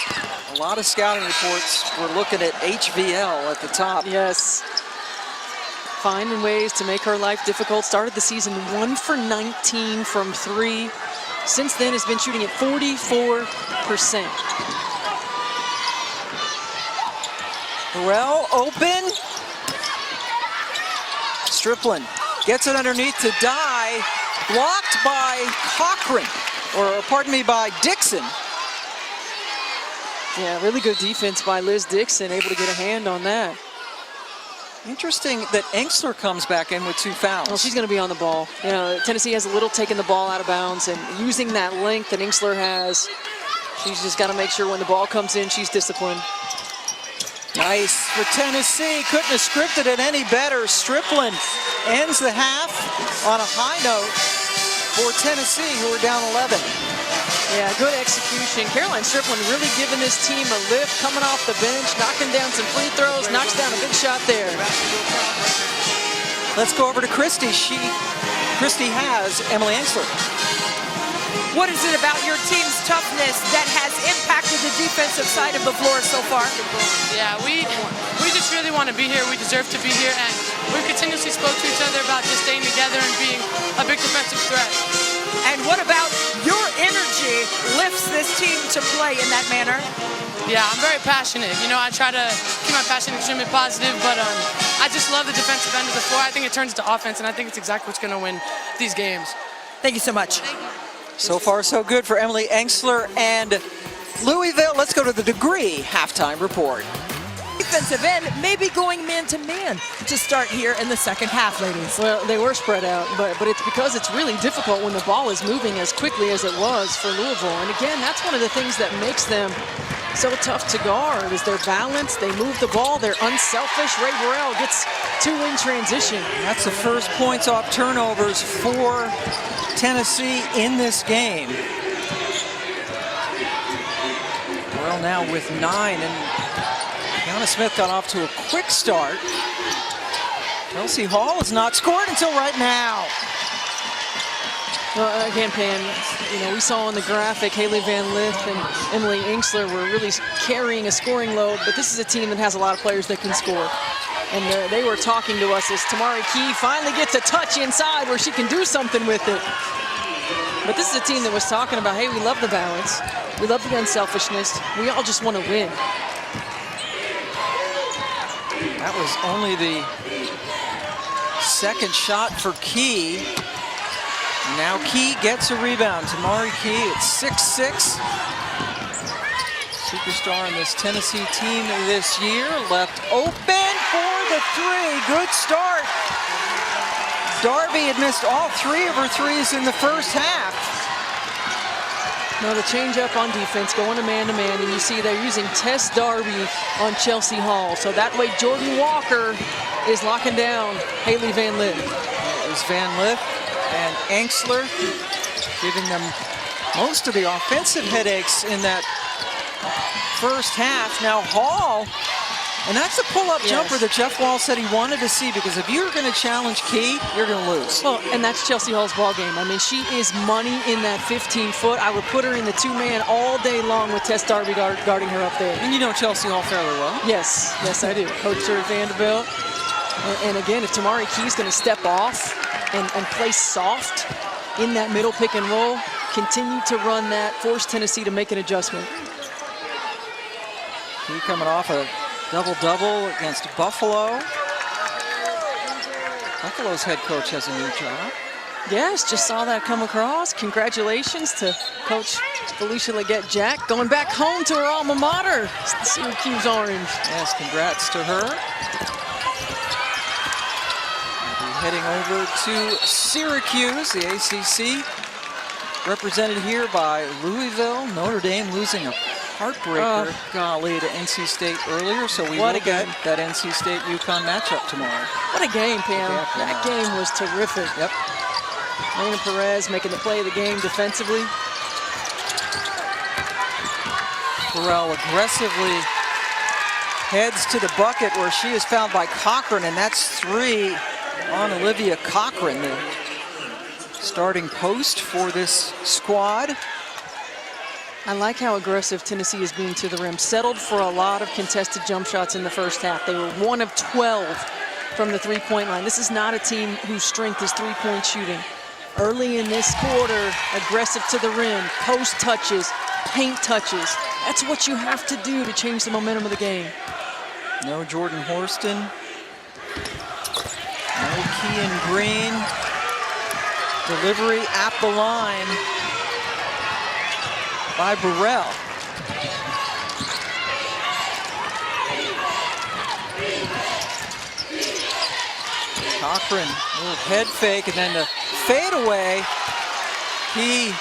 Speaker 1: a lot of scouting reports were looking at HVL at the top.
Speaker 2: Yes. Finding ways to make her life difficult. Started the season 1 for 19 from 3. Since then has been shooting at 44%.
Speaker 1: Burrell open. Striplin gets it underneath to Dye, blocked by Cochran, or pardon me, by Dixon.
Speaker 2: Yeah, really good defense by Liz Dixon, able to get a hand on that.
Speaker 1: Interesting that Enxler comes back in with 2 fouls.
Speaker 2: Well, she's going to be on the ball. You know, Tennessee has a little taking the ball out of bounds, and using that length that Enxler has, she's just got to make sure when the ball comes in, she's disciplined.
Speaker 1: Nice for Tennessee. Couldn't have scripted it any better. Striplin ends the half on a high note for Tennessee, who are down 11.
Speaker 2: Yeah, good execution. Caroline Striplin really giving this team a lift, coming off the bench, knocking down some free throws, knocks down a big shot there.
Speaker 1: Let's go over to Christy. Christy has Emily Enxler.
Speaker 3: What is it about your team's toughness that has impacted the defensive side of the floor so far?
Speaker 9: Yeah, we just really want to be here. We deserve to be here, and we've continuously spoke to each other about just staying together and being a big defensive threat.
Speaker 3: And what about your energy lifts this team to play in that manner?
Speaker 9: Yeah, I'm very passionate. You know, I try to keep my passion extremely positive, but I just love the defensive end of the floor. I think it turns into offense, and I think it's exactly what's going to win these games.
Speaker 3: Thank you so much.
Speaker 9: Thank you.
Speaker 1: So far, so good for Emily Enxler and Louisville. Let's go to the Degree halftime report.
Speaker 3: Defensive end may be going man-to-man to start here in the second half, ladies.
Speaker 2: Well, they were spread out, but it's because it's really difficult when the ball is moving as quickly as it was for Louisville. And again, that's one of the things that makes them so tough to guard is their balance. They move the ball. They're unselfish. Ray Burrell gets 2 in transition.
Speaker 1: That's the first points off turnovers for Tennessee in this game. Burrell now with 9, and Brianna Smith got off to a quick start. Chelsea Hall has not scored until right now.
Speaker 2: Well, again, Pam, we saw in the graphic Haley Van Lith and Emily Inksler were really carrying a scoring load, but this is a team that has a lot of players that can score. And they were talking to us as Tamari Key finally gets a touch inside where she can do something with it. But this is a team that was talking about, hey, we love the balance. We love the unselfishness. We all just want to win.
Speaker 1: That was only the second shot for Key. Now Key gets a rebound. Tamari Key at 6'6". Superstar in this Tennessee team this year. Left open for the three. Good start. Darby had missed all 3 of her threes in the first half.
Speaker 2: Now the change up on defense, going to man-to-man, and you see they're using Tess Darby on Chelsea Hall. So that way Jordan Walker is locking down Haley Van Lith.
Speaker 1: It was Van Lith and Anxler giving them most of the offensive headaches in that first half. Now Hall, and that's a pull-up jumper that Jeff Wall said he wanted to see, because if you're going to challenge Key, you're going to lose.
Speaker 2: Well, and that's Chelsea Hall's ball game. I mean, she is money in that 15-foot. I would put her in the two-man all day long with Tess Darby guarding her up there.
Speaker 1: And you know Chelsea Hall fairly well.
Speaker 2: Yes, I do. Coach her at Vanderbilt. And again, if Tamari Key's going to step off and play soft in that middle pick and roll, continue to run that, force Tennessee to make an adjustment.
Speaker 1: Key coming off a double-double against Buffalo. Buffalo's head coach has a new job.
Speaker 2: Yes, just saw that come across. Congratulations to Coach Felicia Leggett-Jack, going back home to her alma mater, the Syracuse Orange.
Speaker 1: Yes, congrats to her. We'll be heading over to Syracuse, the ACC, represented here by Louisville. Notre Dame losing a heartbreaker, golly, to NC State earlier, so we will get that NC State-UConn matchup tomorrow.
Speaker 2: What a game, Pam. That game was terrific.
Speaker 1: Yep.
Speaker 2: Lena Perez making the play of the game defensively.
Speaker 1: Burrell aggressively heads to the bucket where she is fouled by Cochran, and that's 3 on Olivia Cochran, the starting post for this squad.
Speaker 2: I like how aggressive Tennessee is being to the rim. Settled for a lot of contested jump shots in the first half. They were 1 of 12 from the three-point line. This is not a team whose strength is three-point shooting. Early in this quarter, aggressive to the rim, post touches, paint touches. That's what you have to do to change the momentum of the game.
Speaker 1: No Jordan Horston. No Kean Green. Delivery at the line by Burrell. Cochran, little head fake, and then the fadeaway. He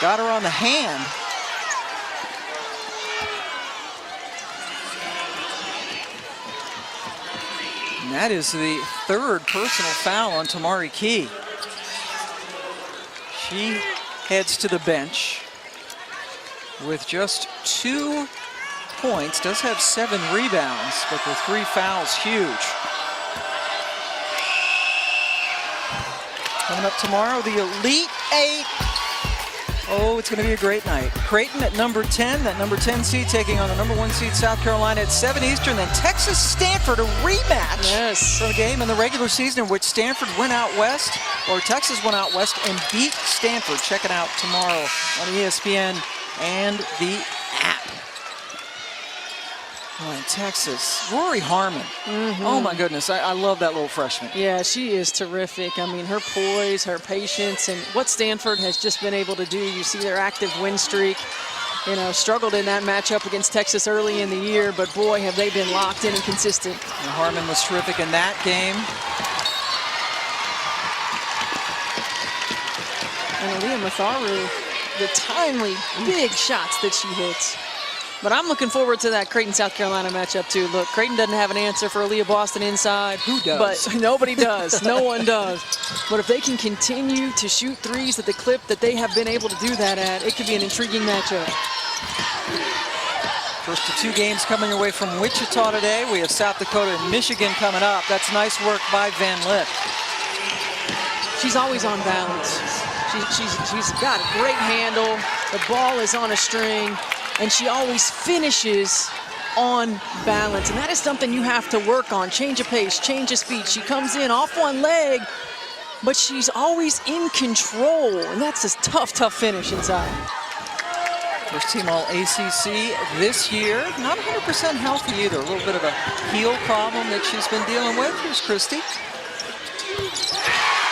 Speaker 1: got her on the hand. And that is the 3rd personal foul on Tamari Key. She heads to the bench with just 2 points, does have 7 rebounds, but the 3 fouls huge. Coming up tomorrow, the Elite 8. Oh, it's going to be a great night. Creighton at number 10, that number 10 seed taking on the number 1 seed South Carolina at 7 Eastern. Then Texas Stanford, a rematch for the game in the regular season in which Stanford went out west, or Texas went out west and beat Stanford. Check it out tomorrow on ESPN and the app. Oh, in Texas, Rory Harmon. Oh my goodness, I love that little freshman.
Speaker 2: Yeah, she is terrific. I mean, her poise, her patience, and what Stanford has just been able to do. You see their active win streak. You know, struggled in that matchup against Texas early in the year, but boy, have they been locked in and consistent.
Speaker 1: And Harmon was terrific in that game.
Speaker 2: And Aaliyah Matharu, the timely, big shots that she hits. But I'm looking forward to that Creighton, South Carolina matchup too. Look, Creighton doesn't have an answer for Aaliyah Boston inside.
Speaker 1: Who does?
Speaker 2: But nobody does. No one does. But if they can continue to shoot threes at the clip that they have been able to do that at, it could be an intriguing matchup.
Speaker 1: First of 2 games coming away from Wichita today. We have South Dakota and Michigan coming up. That's nice work by Van Lith.
Speaker 2: She's always on balance. She's got a great handle. The ball is on a string, and she always finishes on balance. And that is something you have to work on. Change of pace, change of speed. She comes in off one leg, but she's always in control. And that's a tough, tough finish inside.
Speaker 1: First team all ACC this year. Not 100% healthy either. A little bit of a heel problem that she's been dealing with. Here's Christy.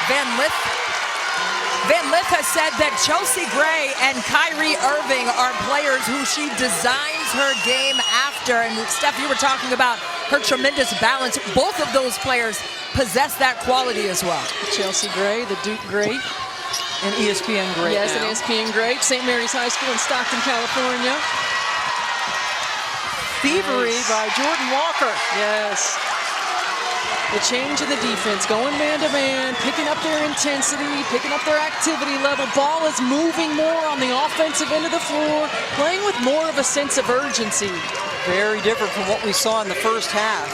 Speaker 3: Van Lith has said that Chelsea Gray and Kyrie Irving are players who she designs her game after. And Steph, you were talking about her tremendous balance. Both of those players possess that quality as well.
Speaker 2: Chelsea Gray, the Duke great.
Speaker 1: And ESPN great.
Speaker 2: Yes,
Speaker 1: now.
Speaker 2: an ESPN great. St. Mary's High School in Stockton, California.
Speaker 1: Thievery by Jordan Walker.
Speaker 2: Yes. The change in the defense, going man-to-man, picking up their intensity, picking up their activity level. Ball is moving more on the offensive end of the floor, playing with more of a sense of urgency.
Speaker 1: Very different from what we saw in the first half.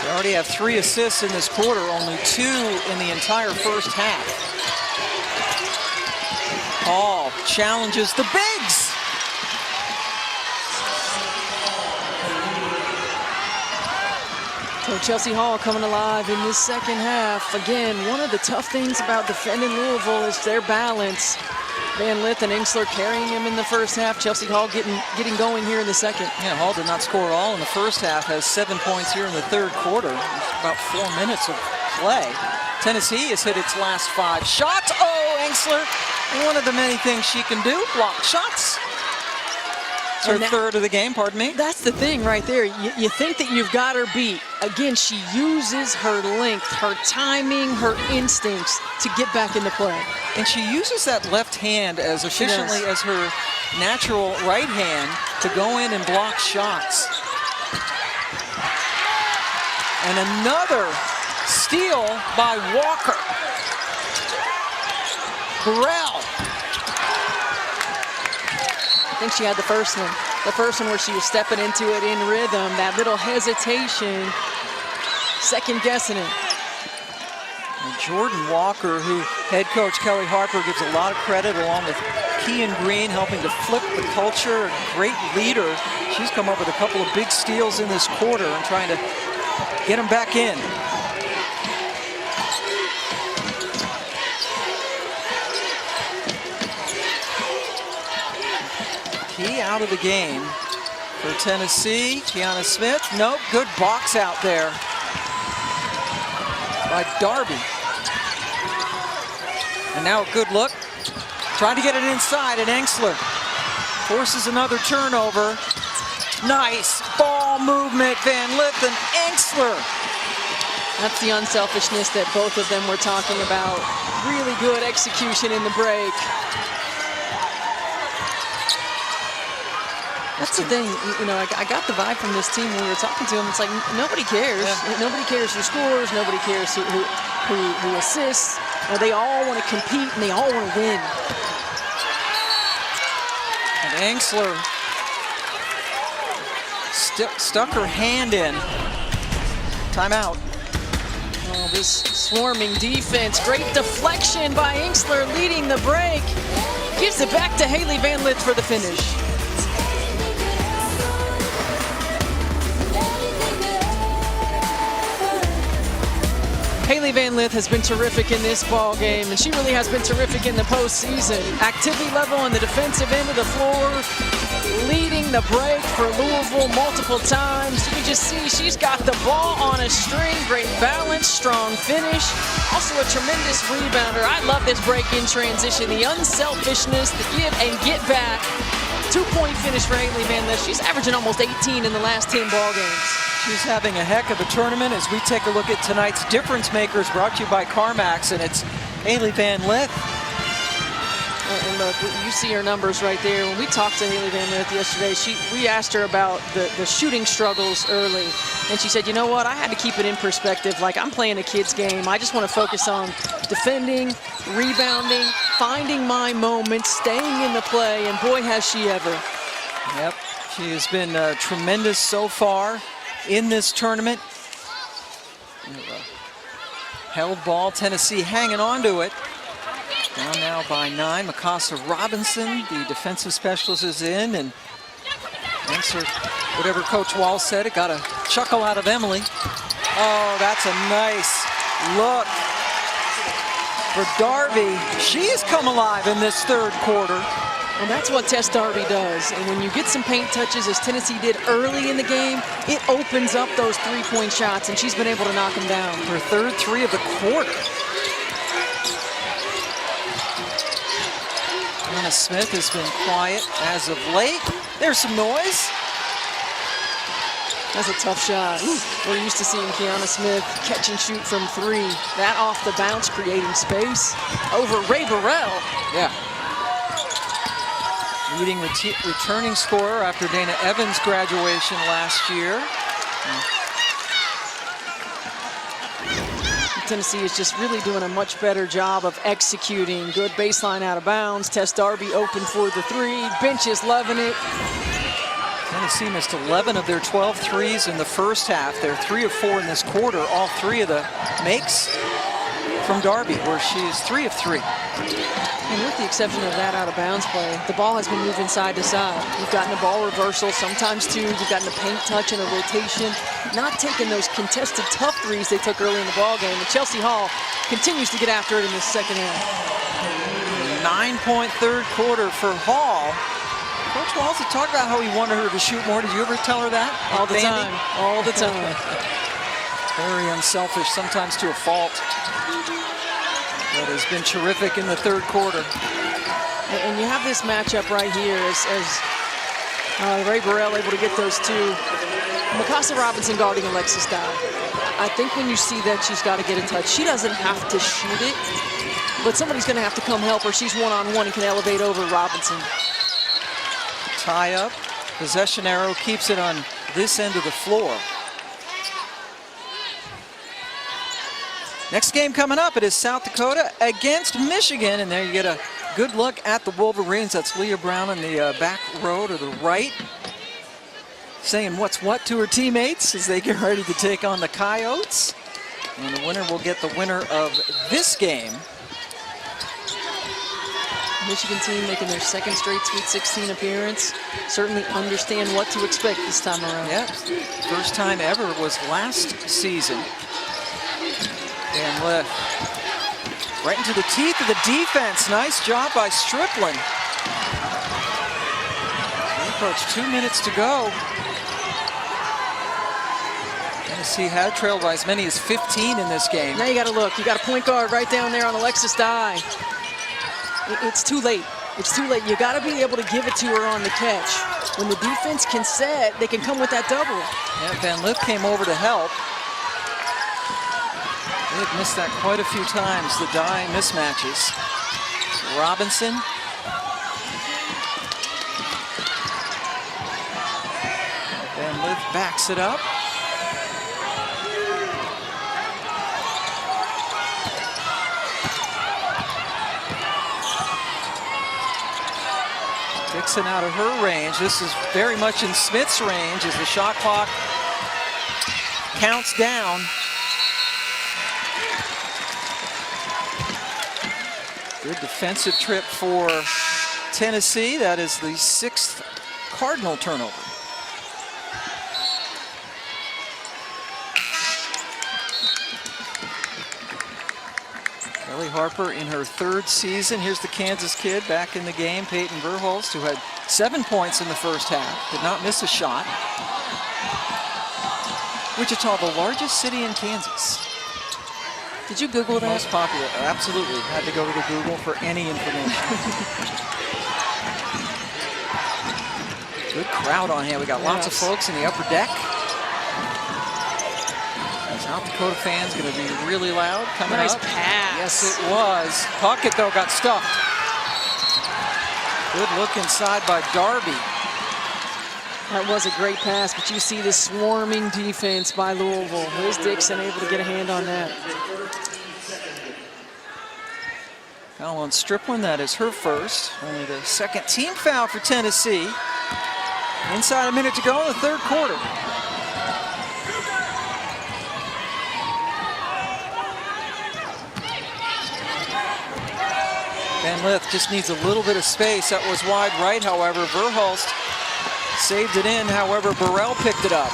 Speaker 1: They already have 3 assists in this quarter, only 2 in the entire first half. Hall challenges the bigs.
Speaker 2: So Chelsea Hall coming alive in this second half. Again, one of the tough things about defending Louisville is their balance. Van Lith and Engsler carrying him in the first half. Chelsea Hall getting going here in the second.
Speaker 1: Yeah, Hall did not score at all in the first half, has 7 points here in the third quarter. About 4 minutes of play. Tennessee has hit its last 5 shots. Oh, Engsler, one of the many things she can do, block shots. Her third of the game, pardon me.
Speaker 2: That's the thing right there. You think that you've got her beat. Again, she uses her length, her timing, her instincts to get back into play.
Speaker 1: And she uses that left hand as efficiently as her natural right hand to go in and block shots. And another steal by Walker. Burrell.
Speaker 2: I think she had the first one. The first one where she was stepping into it in rhythm, that little hesitation, second guessing it.
Speaker 1: And Jordan Walker, who head coach Kelly Harper gives a lot of credit, along with Kean Green, helping to flip the culture, great leader. She's come up with a couple of big steals in this quarter and trying to get them back in. Key out of the game for Tennessee. Kiana Smith. Nope, good box out there by Darby. And now a good look. Trying to get it inside, and Engsler forces another turnover. Nice ball movement, Van Lith and Engsler.
Speaker 2: That's the unselfishness that both of them were talking about. Really good execution in the break. That's the thing, you know, I got the vibe from this team when we were talking to them. It's like nobody cares. Yeah. Nobody cares who scores. Nobody cares who assists. You know, they all want to compete and they all want to win.
Speaker 1: And Engsler stuck her hand in. Timeout.
Speaker 2: Oh, this swarming defense. Great deflection by Engsler leading the break. Gives it back to Haley Van Lith for the finish. Haley Van Lith has been terrific in this ball game, and she really has been terrific in the postseason. Activity level on the defensive end of the floor, leading the break for Louisville multiple times. You can just see she's got the ball on a string, great balance, strong finish, also a tremendous rebounder. I love this break in transition, the unselfishness, the give and get back. 2-point finish for Haley Van Lith. She's averaging almost 18 in the last 10 ball games.
Speaker 1: She's having a heck of a tournament as we take a look at tonight's difference makers, brought to you by CarMax, and it's Haley Van Lith.
Speaker 2: And look, you see her numbers right there. When we talked to Haley Van Lith yesterday, we asked her about the shooting struggles early, and she said, you know what, I had to keep it in perspective. Like, I'm playing a kid's game. I just want to focus on defending, rebounding, finding my moments, staying in the play, and boy, has she ever.
Speaker 1: Yep, She has been tremendous so far in this tournament. Held ball, Tennessee hanging on to it. Down now by 9. Mikasa Robinson, the defensive specialist, is in and answered whatever Coach Wall said. It got a chuckle out of Emily. Oh, that's a nice look for Darby. She has come alive in this third quarter.
Speaker 2: And that's what Tess Darby does. And when you get some paint touches, as Tennessee did early in the game, it opens up those three-point shots, and she's been able to knock them down.
Speaker 1: Her third three of the quarter. Anna Smith has been quiet as of late. There's some noise.
Speaker 2: That's a tough shot. Ooh, we're used to seeing Kiana Smith catch and shoot from 3. That off the bounce, creating space over Ray Burrell.
Speaker 1: Yeah. Leading returning scorer after Dana Evans' graduation last year.
Speaker 2: Tennessee is just really doing a much better job of executing. Good baseline out of bounds. Tess Darby open for the 3. Bench is loving it.
Speaker 1: Tennessee missed 11 of their 12 threes in the first half. They're 3 of 4 in this quarter. All 3 of the makes from Darby, where she is 3 of 3.
Speaker 2: And with the exception of that out-of-bounds play, the ball has been moving side to side. You've gotten a ball reversal, sometimes 2. You've gotten a paint touch and a rotation. Not taking those contested tough threes they took early in the ball game. And Chelsea Hall continues to get after it in the second half.
Speaker 1: 9-point third quarter for Hall. Coach Walls had talked about how he wanted her to shoot more. Did you ever tell her that?
Speaker 2: All the time. All the time.
Speaker 1: Very unselfish, sometimes to a fault. But has been terrific in the third quarter.
Speaker 2: And you have this matchup right here as Ray Burrell able to get those 2. Mikasa Robinson guarding Alexis Dye. I think when you see that, she's got to get a touch. She doesn't have to shoot it, but somebody's going to have to come help her. She's one-on-one and can elevate over Robinson.
Speaker 1: Tie up. Possession arrow keeps it on this end of the floor. Next game coming up, it is South Dakota against Michigan, and there you get a good look at the Wolverines. That's Leah Brown in the back row to the right, saying what's what to her teammates as they get ready to take on the Coyotes. And the winner will get the winner of this game.
Speaker 2: Michigan team making their second straight Sweet 16 appearance. Certainly understand what to expect this time around.
Speaker 1: Yep, first time ever was last season. And right into the teeth of the defense. Nice job by Strickland. We approach 2 minutes to go. Tennessee had trailed by as many as 15 in this game.
Speaker 2: Now you got to look. You got a point guard right down there on Alexis Dye. It's too late. It's too late. You got to be able to give it to her on the catch. When the defense can set, they can come with that double.
Speaker 1: Yeah, Van Lith came over to help. They've missed that quite a few times, the Dye mismatches. Robinson. Van Lith backs it up. Dixon out of her range. This is very much in Smith's range as the shot clock counts down. Good defensive trip for Tennessee. That is the 6th Cardinal turnover. Kelly Harper in her 3rd season. Here's the Kansas kid back in the game, Peyton Verhulst, who had 7 points in the first half. Did not miss a shot. Wichita, the largest city in Kansas.
Speaker 2: Did you Google that?
Speaker 1: Most popular, absolutely. Had to go to the Google for any information. Good crowd on here. We got lots of folks in the upper deck. South Dakota fans going to be really loud coming
Speaker 2: up. Nice
Speaker 1: Yes,
Speaker 2: pass.
Speaker 1: it was. Puckett, though, got stuffed. Good look inside by Darby.
Speaker 2: That was a great pass, but you see the swarming defense by Louisville. Liz Dixon able to get a hand on that.
Speaker 1: Foul on Strickland, that is her first. Only the 2nd team foul for Tennessee. Inside a minute to go in the third quarter. Van Lith just needs a little bit of space. That was wide right, however. Verhulst saved it in, however, Burrell picked it up.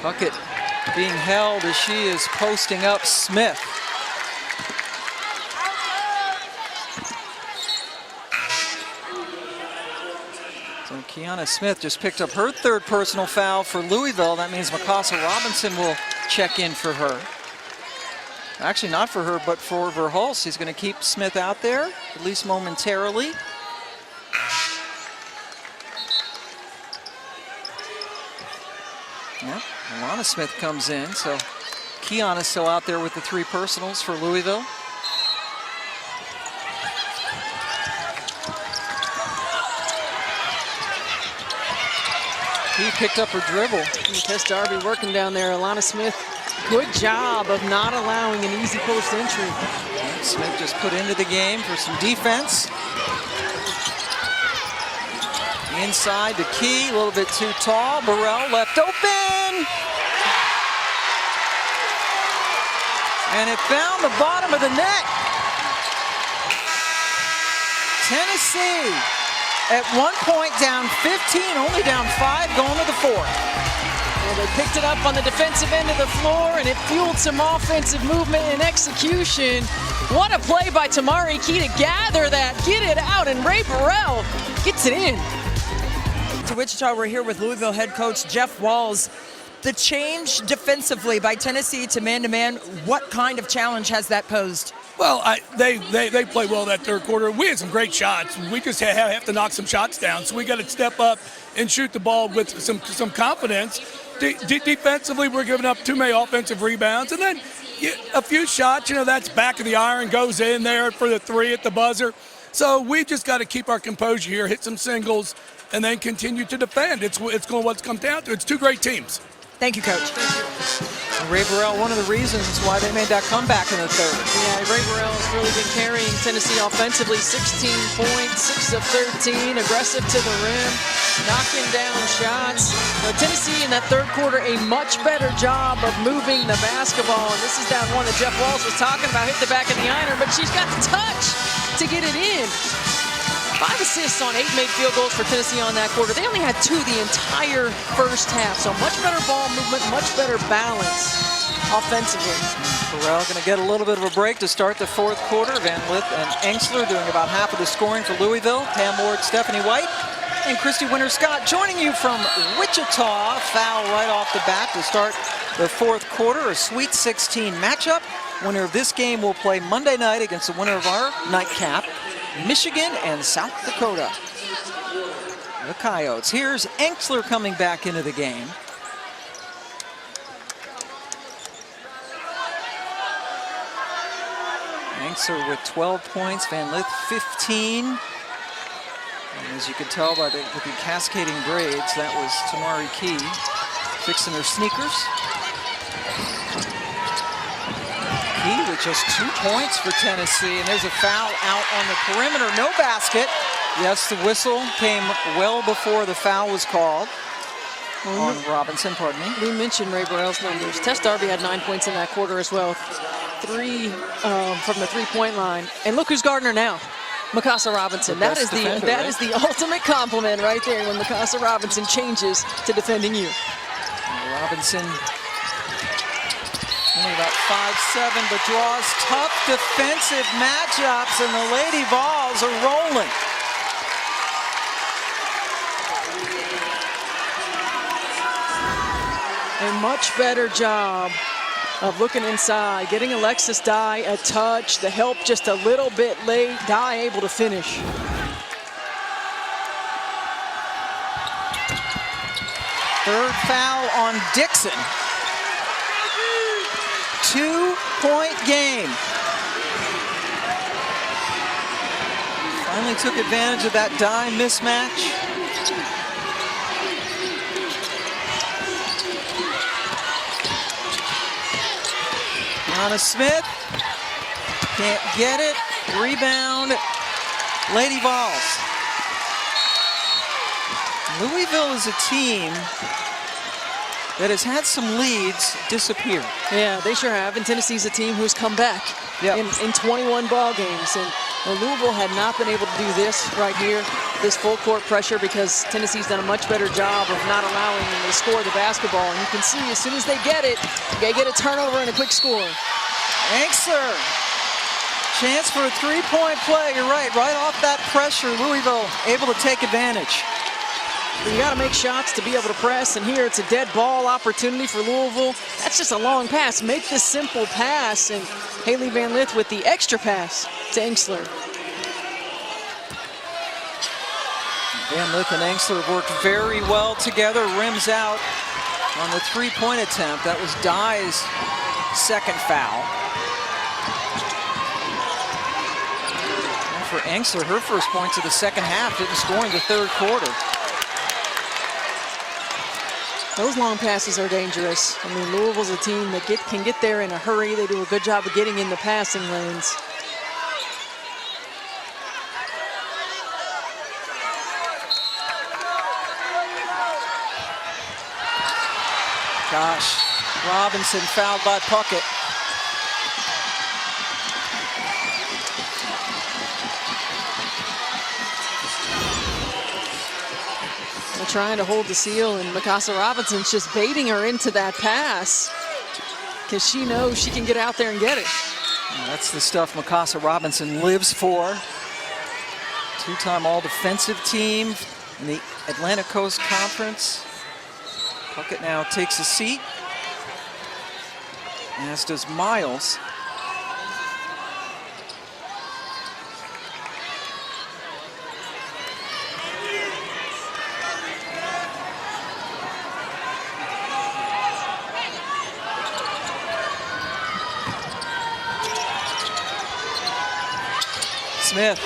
Speaker 1: Puckett being held as she is posting up Smith. So Kiana Smith just picked up her third personal foul for Louisville. That means Mikasa Robinson will check in for her. Actually, not for her, but for Verhulst. He's going to keep Smith out there, at least momentarily. Yep, Alana Smith comes in, so Kiana's still out there with the three personals for Louisville. He picked up her dribble.
Speaker 2: Tess Darby working down there. Alana Smith, good job of not allowing an easy post entry.
Speaker 1: Smith just put into the game for some defense. Inside to Key, a little bit too tall. Burrell left open. And it found the bottom of the net. Tennessee at one point down 15, only down 5 going to the fourth.
Speaker 2: Well, they picked it up on the defensive end of the floor, and it fueled some offensive movement and execution. What a play by Tamari Key to gather that, get it out, and Ray Burrell gets it in.
Speaker 3: To Wichita, we're here with Louisville head coach Jeff Walz. The change defensively by Tennessee to man-to-man, what kind of challenge has that posed?
Speaker 10: Well, they played well that third quarter. We had some great shots. We just have to knock some shots down. So we got to step up and shoot the ball with some confidence. Defensively, we're giving up too many offensive rebounds. And then a few shots, that's back of the iron, goes in there for the three at the buzzer. So we just got to keep our composure here, hit some singles, and then continue to defend. It's what's come down to. It's two great teams.
Speaker 3: Thank you, Coach.
Speaker 1: And Ray Burrell, one of the reasons why they made that comeback in the third.
Speaker 2: Yeah, Ray Burrell has really been carrying Tennessee offensively. 16 points, 6 of 13, aggressive to the rim, knocking down shots. Tennessee in that third quarter, a much better job of moving the basketball. And this is that one that Jeff Walz was talking about, hit the back of the iron, but she's got the touch to get it in. 5 assists on 8 made field goals for Tennessee on that quarter. They only had 2 the entire first half, so much better ball movement, much better balance offensively.
Speaker 1: Burrell going to get a little bit of a break to start the fourth quarter. Van Lith and Engsler doing about half of the scoring for Louisville. Pam Ward, Stephanie White, and Christy Winter-Scott joining you from Wichita. Foul right off the bat to start the fourth quarter. A Sweet 16 matchup. Winner of this game will play Monday night against the winner of our nightcap, Michigan and South Dakota. The Coyotes. Here's Engsler coming back into the game. Engsler with 12 points, Van Lith 15. And as you could tell with the cascading braids, that was Tamari Key fixing her sneakers. Key with just 2 points for Tennessee, and there's a foul out on the perimeter. No basket. Yes, the whistle came well before the foul was called on Robinson, pardon me.
Speaker 2: We mentioned Ray Burrell's numbers. Tess Darby had 9 points in that quarter as well. 3 from the three-point line. And look who's guarding her now. Mikasa Robinson. That is the ultimate compliment right there when Mikasa Robinson changes to defending you.
Speaker 1: Robinson only about 5'7", but draws tough defensive matchups, and the Lady Vols are rolling.
Speaker 2: A much better job of looking inside, getting Alexis Dye a touch, the help just a little bit late, Dye able to finish.
Speaker 1: Third foul on Dixon. 2-point game. Finally took advantage of that Dye mismatch. Kiana Smith can't get it. Rebound, Lady Vols. Louisville is a team that has had some leads disappear.
Speaker 2: Yeah, they sure have. And Tennessee's a team who's come back in 21 ball games. And Louisville had not been able to do this right here, this full court pressure, because Tennessee's done a much better job of not allowing them to score the basketball. And you can see as soon as they get it, they get a turnover and a quick score.
Speaker 1: Anxler, chance for a three-point play. You're right off that pressure, Louisville able to take advantage.
Speaker 2: You got to make shots to be able to press, and here it's a dead ball opportunity for Louisville. That's just a long pass. Make this simple pass, and Haley Van Lith with the extra pass to Anxler.
Speaker 1: Van Lith and Anxler worked very well together. Rims out on the three-point attempt. That was Dye's second foul. And for Anxler, her first points of the second half, didn't score in the third quarter.
Speaker 2: Those long passes are dangerous. I mean, Louisville's a team that can get there in a hurry. They do a good job of getting in the passing lanes.
Speaker 1: Gosh, Robinson fouled by Puckett.
Speaker 2: They're trying to hold the seal, and Mikasa Robinson's just baiting her into that pass because she knows she can get out there and get it.
Speaker 1: That's the stuff Mikasa Robinson lives for. Two-time all-defensive team in the Atlantic Coast Conference. Puckett now takes a seat, as does Miles. Smith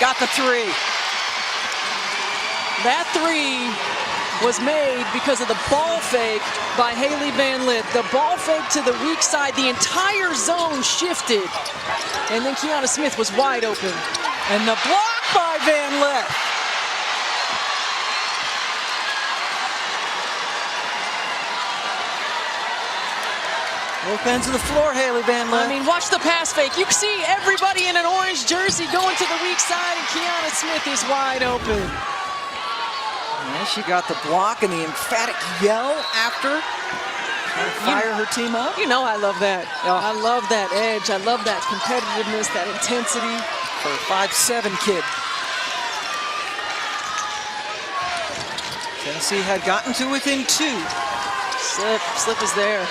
Speaker 1: got the three.
Speaker 2: That three was made because of the ball fake by Haley Van Lith. The ball fake to the weak side, the entire zone shifted. And then Kiana Smith was wide open.
Speaker 1: And the block by Van Lith. Both ends of the floor, Haley Van Lith.
Speaker 2: I mean, watch the pass fake. You can see everybody in an orange jersey going to the weak side, and Kiana Smith is wide open.
Speaker 1: Yeah, she got the block and the emphatic yell after. Trying to fire her team up.
Speaker 2: You know I love that. I love that edge. I love that competitiveness, that intensity.
Speaker 1: For a 5'7" kid. Tennessee had gotten to within 2.
Speaker 2: Slip is there.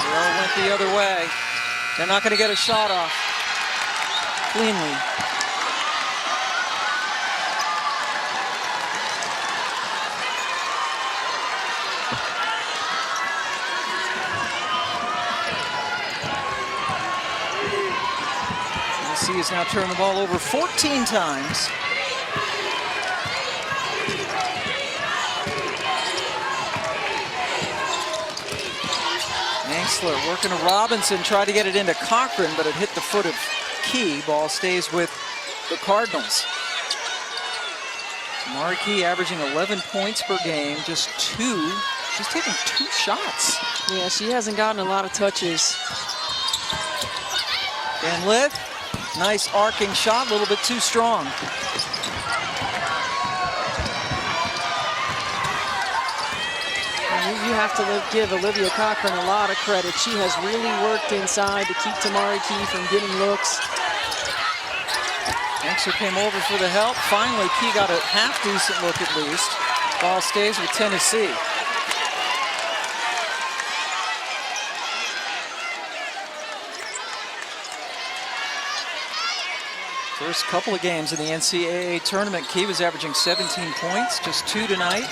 Speaker 1: They all went the other way. They're not going to get a shot off cleanly. Tennessee has now turned the ball over 14 times. Anxler working to Robinson, tried to get it into Cochran, but it hit the foot of Key. Ball stays with the Cardinals. Tamari Key averaging 11 points per game, just 2. She's taken 2 shots.
Speaker 2: Yeah, she hasn't gotten a lot of touches.
Speaker 1: Van Lith, nice arcing shot, a little bit too strong.
Speaker 2: You have to give Olivia Cochran a lot of credit. She has really worked inside to keep Tamari Key from getting looks.
Speaker 1: Anxler came over for the help. Finally, Key got a half-decent look at least. Ball stays with Tennessee. First couple of games in the NCAA tournament, Key was averaging 17 points, just 2 tonight.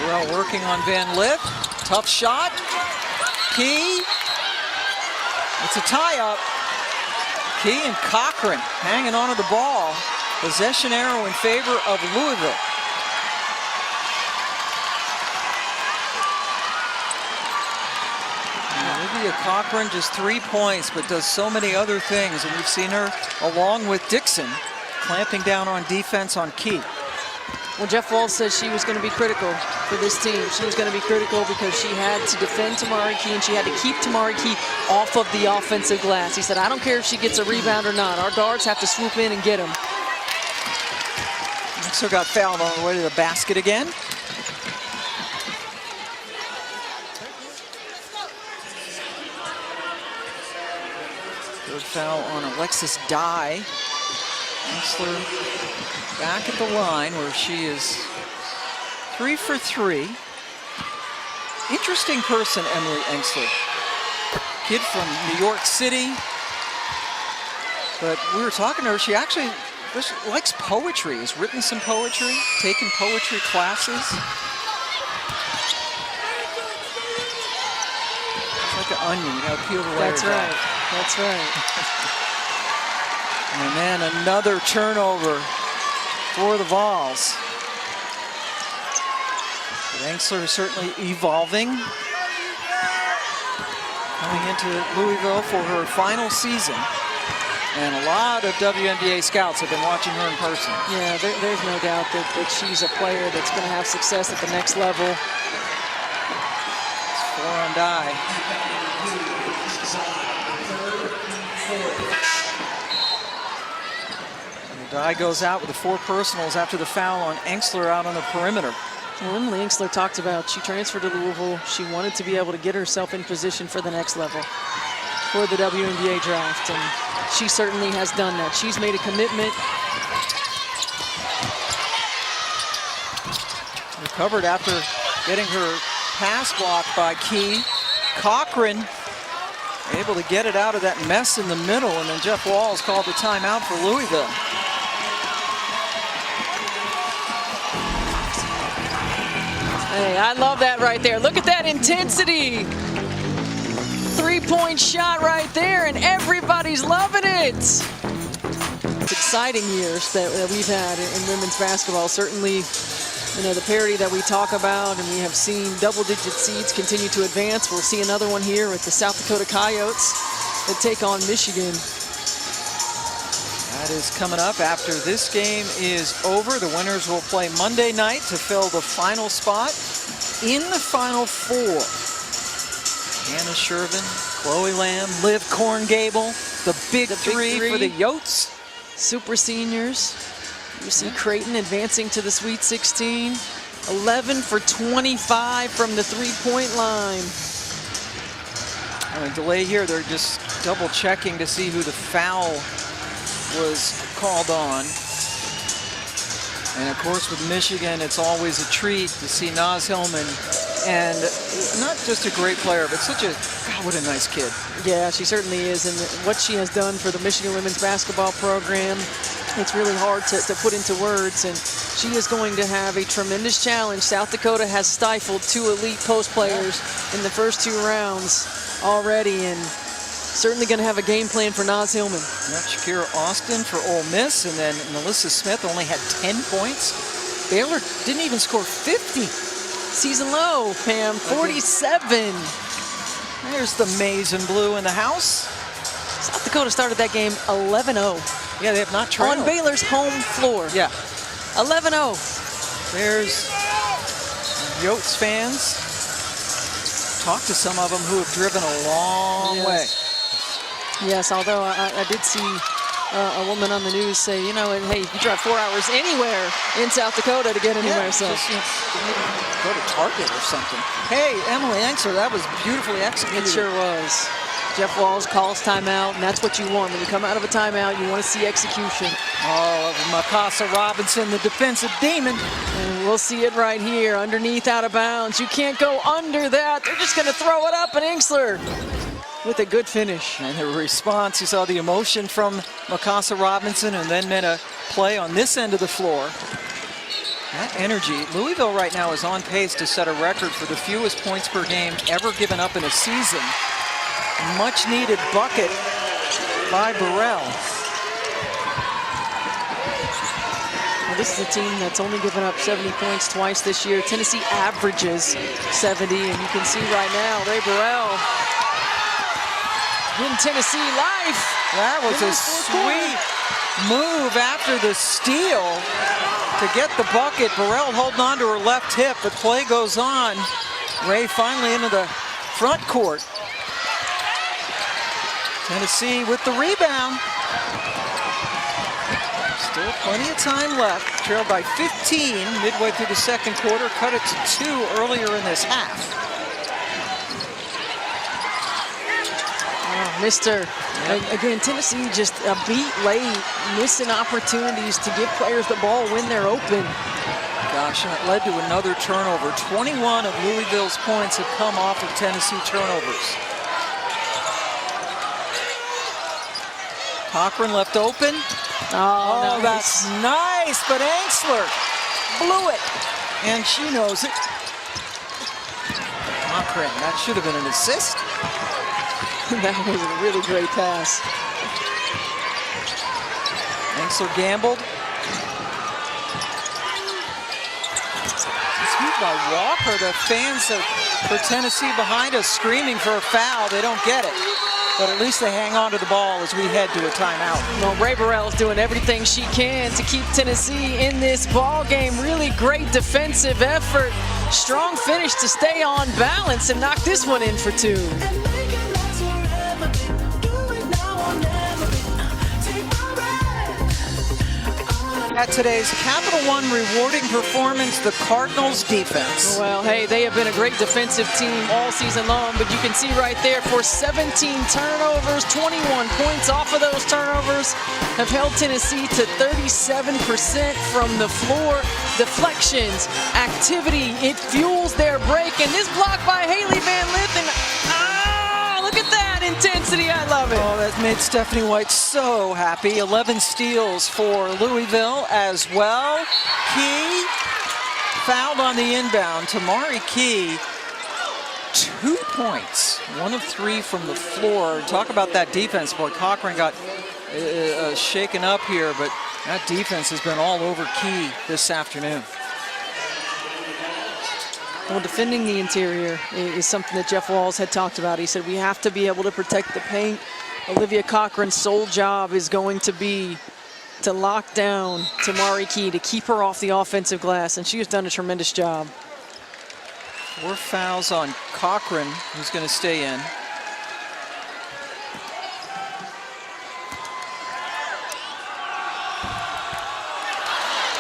Speaker 1: Burrell working on Van Lith. Tough shot. Key. It's a tie-up. Key and Cochran hanging onto the ball. Possession arrow in favor of Louisville. Olivia Cochran, just 3 points, but does so many other things. And we've seen her, along with Dixon, clamping down on defense on Key.
Speaker 2: Well, Jeff Walls said she was going to be critical for this team. She was going to be critical because she had to defend Tamari Key, and she had to keep Tamari Key off of the offensive glass. He said, I don't care if she gets a rebound or not. Our guards have to swoop in and get them.
Speaker 1: Exler got fouled on the way to the basket again. Third foul on Alexis Dye. Exler back at the line where she is 3 for 3. Interesting person, Emily Exler. Kid from New York City. But we were talking to her, she actually likes poetry, has written some poetry, taken poetry classes. It's like an onion, you gotta peel the layers
Speaker 2: That's right,
Speaker 1: off.
Speaker 2: that's right.
Speaker 1: And then another turnover for the Vols. But Exler is certainly evolving. Coming into Louisville for her final season. And a lot of WNBA scouts have been watching her in person.
Speaker 2: Yeah, there's no doubt that she's a player that's going to have success at the next level.
Speaker 1: It's 4 on Dye. Dye goes out with the 4 personals after the foul on Exler out on the perimeter.
Speaker 2: Well, Emily Exler talked about she transferred to Louisville. She wanted to be able to get herself in position for the next level, for the WNBA draft, and she certainly has done that. She's made a commitment.
Speaker 1: Recovered after getting her pass blocked by Key. Cochran able to get it out of that mess in the middle, and then Jeff Walls called the timeout for Louisville.
Speaker 2: Hey, I love that right there. Look at that intensity. 3-point shot right there, and everybody's loving it. Exciting years that we've had in women's basketball. Certainly, you know, the parity that we talk about, and we have seen double-digit seeds continue to advance. We'll see another one here with the South Dakota Coyotes that take on Michigan.
Speaker 1: That is coming up after this game is over. The winners will play Monday night to fill the final spot in the Final Four. Hannah Shervin, Chloe Lamb, Liv Korngable, the big three for the Yotes.
Speaker 2: Super seniors. You see Creighton advancing to the Sweet 16. 11 for 25 from the 3-point line.
Speaker 1: On a delay here, they're just double checking to see who the foul was called on. And of course with Michigan, it's always a treat to see Naz Hillman, and not just a great player, but such a, God, what a nice kid.
Speaker 2: Yeah, she certainly is, and what she has done for the Michigan women's basketball program, it's really hard to put into words, and she is going to have a tremendous challenge. South Dakota has stifled 2 elite post players in the first 2 rounds already, and certainly going to have a game plan for Naz Hillman.
Speaker 1: Yep, Shakira Austin for Ole Miss, and then Melissa Smith only had 10 points. Baylor didn't even score 50.
Speaker 2: Season low, Pam, 47.
Speaker 1: There's the maize and blue in the house.
Speaker 2: South Dakota started that game 11-0.
Speaker 1: Yeah, they have not trailed.
Speaker 2: On Baylor's home floor.
Speaker 1: Yeah.
Speaker 2: 11-0.
Speaker 1: There's Yotes fans. Talk to some of them who have driven a long way.
Speaker 2: Yes, although I did see a woman on the news say, you know, hey, you drive 4 hours anywhere in South Dakota to get anywhere.
Speaker 1: Yeah,
Speaker 2: so
Speaker 1: just, maybe go to Target or something. Hey, Emily Exler, that was beautifully executed.
Speaker 2: It sure was. Jeff Walls calls timeout, and that's what you want. When you come out of a timeout, you want to see execution.
Speaker 1: Oh, Makasa Robinson, the defensive demon.
Speaker 2: And we'll see it right here, underneath, out of bounds. You can't go under that. They're just going to throw it up, and Exler with a good finish.
Speaker 1: And the response, you saw the emotion from Makasa Robinson, and then made a play on this end of the floor. That energy. Louisville right now is on pace to set a record for the fewest points per game ever given up in a season. Much needed bucket by Burrell.
Speaker 2: Well, this is a team that's only given up 70 points twice this year. Tennessee averages 70, and you can see right now, Ray Burrell giving Tennessee life.
Speaker 1: That was a sweet move after the steal to get the bucket. Burrell holding on to her left hip, but play goes on. Ray finally into the front court. Tennessee with the rebound. Still plenty of time left. Trailed by 15 midway through the second quarter. Cut it to 2 earlier in this half.
Speaker 2: Missed her. Again, Tennessee just a beat late, missing opportunities to give players the ball when they're open.
Speaker 1: Gosh, and it led to another turnover. 21 of Louisville's points have come off of Tennessee turnovers. Cochran left open.
Speaker 2: Oh,
Speaker 1: that's nice, but Angsler blew it, and she knows it. Cochran, that should have been an assist.
Speaker 2: That was a really great pass.
Speaker 1: Angsler gambled. Scooped by Walker. The fans for Tennessee behind us screaming for a foul. They don't get it. But at least they hang on to the ball as we head to a timeout.
Speaker 2: Well, Ray Burrell's doing everything she can to keep Tennessee in this ball game. Really great defensive effort. Strong finish to stay on balance and knock this one in for 2.
Speaker 1: At today's Capital One rewarding performance, the Cardinals defense.
Speaker 2: Well, hey, they have been a great defensive team all season long, but you can see right there for 17 turnovers, 21 points off of those turnovers have held Tennessee to 37% from the floor. Deflections, activity, it fuels their break, and this block by Haley Van Lith, look at that intensity, I love it.
Speaker 1: Oh, that made Stephanie White so happy. 11 steals for Louisville as well. Key fouled on the inbound. Tamari Key, 2 points. 1 of 3 from the floor. Talk about that defense. Boy, Cochran got shaken up here, but that defense has been all over Key this afternoon.
Speaker 2: Well, defending the interior is something that Jeff Walz had talked about. He said we have to be able to protect the paint. Olivia Cochran's sole job is going to be to lock down Tamari Key, to keep her off the offensive glass, and she has done a tremendous job.
Speaker 1: 4 fouls on Cochran, who's going to stay in.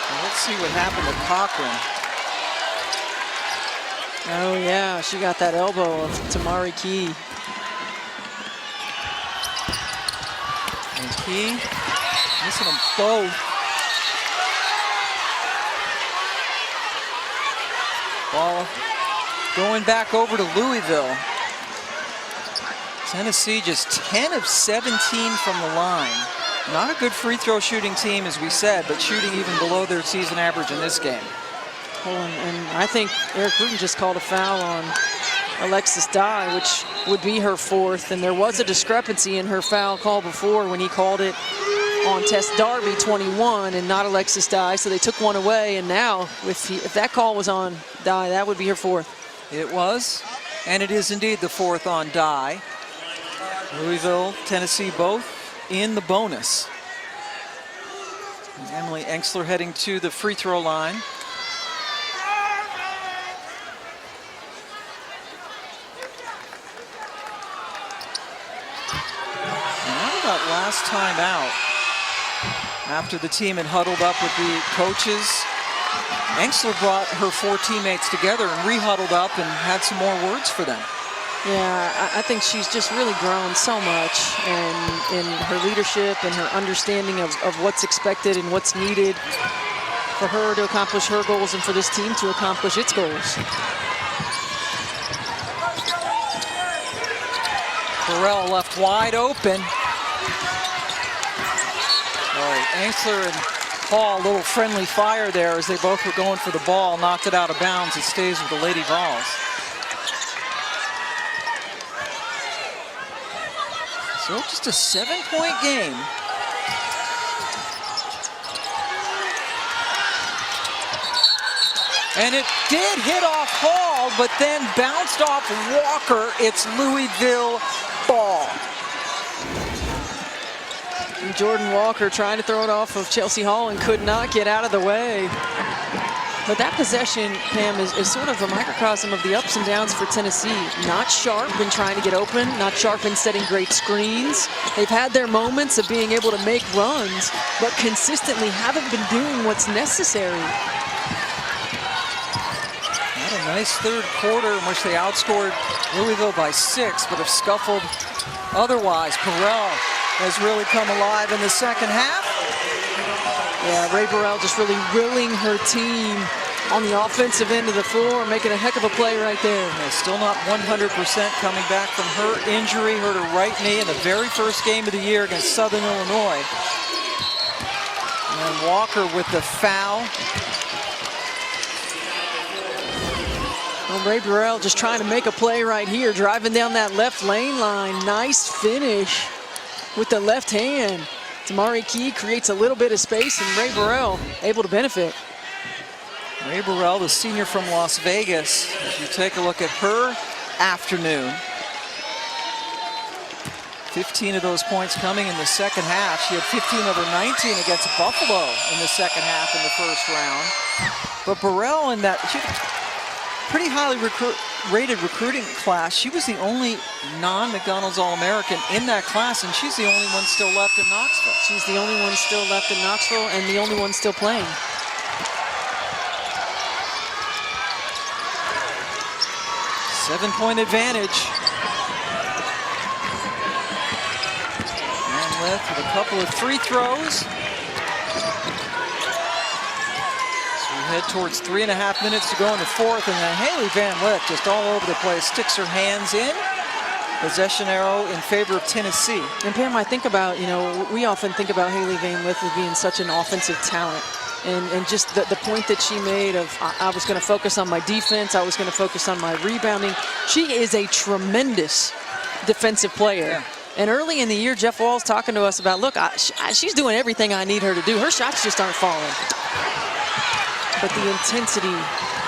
Speaker 1: Well, let's see what happened to Cochran.
Speaker 2: Oh, yeah, she got that elbow of Tamari Key.
Speaker 1: And Key missing them both. Ball going back over to Louisville. Tennessee just 10 of 17 from the line. Not a good free throw shooting team, as we said, but shooting even below their season average in this game.
Speaker 2: Well, and I think Eric Bruton just called a foul on Alexis Dye, which would be her 4th, and there was a discrepancy in her foul call before when he called it on Tess Darby 21 and not Alexis Dye, so they took one away, and now if that call was on Dye, that would be her 4th.
Speaker 1: It was, and it is indeed the 4th on Dye. Louisville, Tennessee both in the bonus. And Emily Angsler heading to the free throw line. Last time out, after the team had huddled up with the coaches, Angsler brought her 4 teammates together and re-huddled up and had some more words for them.
Speaker 2: Yeah, I think she's just really grown so much in her leadership and her understanding of what's expected and what's needed for her to accomplish her goals and for this team to accomplish its goals.
Speaker 1: Burrell left wide open. All right, Angsler and Hall, a little friendly fire there as they both were going for the ball, knocked it out of bounds. It stays with the Lady Vols. So just a 7-point game. And it did hit off Hall, but then bounced off Walker. It's Louisville ball.
Speaker 2: And Jordan Walker trying to throw it off of Chelsea Hall and could not get out of the way. But that possession, Pam, is sort of a microcosm of the ups and downs for Tennessee. Not sharp in trying to get open, not sharp in setting great screens. They've had their moments of being able to make runs, but consistently haven't been doing what's necessary.
Speaker 1: Had a nice third quarter in which they outscored Louisville by 6, but have scuffled otherwise. Burrell has really come alive in the second half.
Speaker 2: Yeah, Ray Burrell just really willing her team on the offensive end of the floor, making a heck of a play right there.
Speaker 1: Yeah, still not 100% coming back from her injury, hurt her right knee in the very first game of the year against Southern Illinois. And Walker with the foul.
Speaker 2: Well, Ray Burrell just trying to make a play right here, driving down that left lane line. Nice finish with the left hand. Tamari Key creates a little bit of space, and Ray Burrell able to benefit.
Speaker 1: Ray Burrell, the senior from Las Vegas. If you take a look at her afternoon, 15 of those points coming in the second half. She had 15 over 19 against Buffalo in the second half in the first round. But Burrell in that, she had a pretty highly rated recruiting class. She was the only non-McDonald's All-American in that class, and she's the only one still left in Knoxville.
Speaker 2: She's the only one still left in Knoxville and the only one still playing.
Speaker 1: Seven-point advantage. And left with a couple of free throws. Head towards 3.5 minutes to go in the fourth, and then Haley Van Lith just all over the place, sticks her hands in. Possession arrow in favor of Tennessee.
Speaker 2: And Pam, I think about, we often think about Haley Van Lith as being such an offensive talent. And just the point that she made of, I was going to focus on my defense, I was going to focus on my rebounding. She is a tremendous defensive player.
Speaker 1: Yeah.
Speaker 2: And early in the year, Jeff Wall's talking to us about, look, she's doing everything I need her to do. Her shots just aren't falling. But the intensity,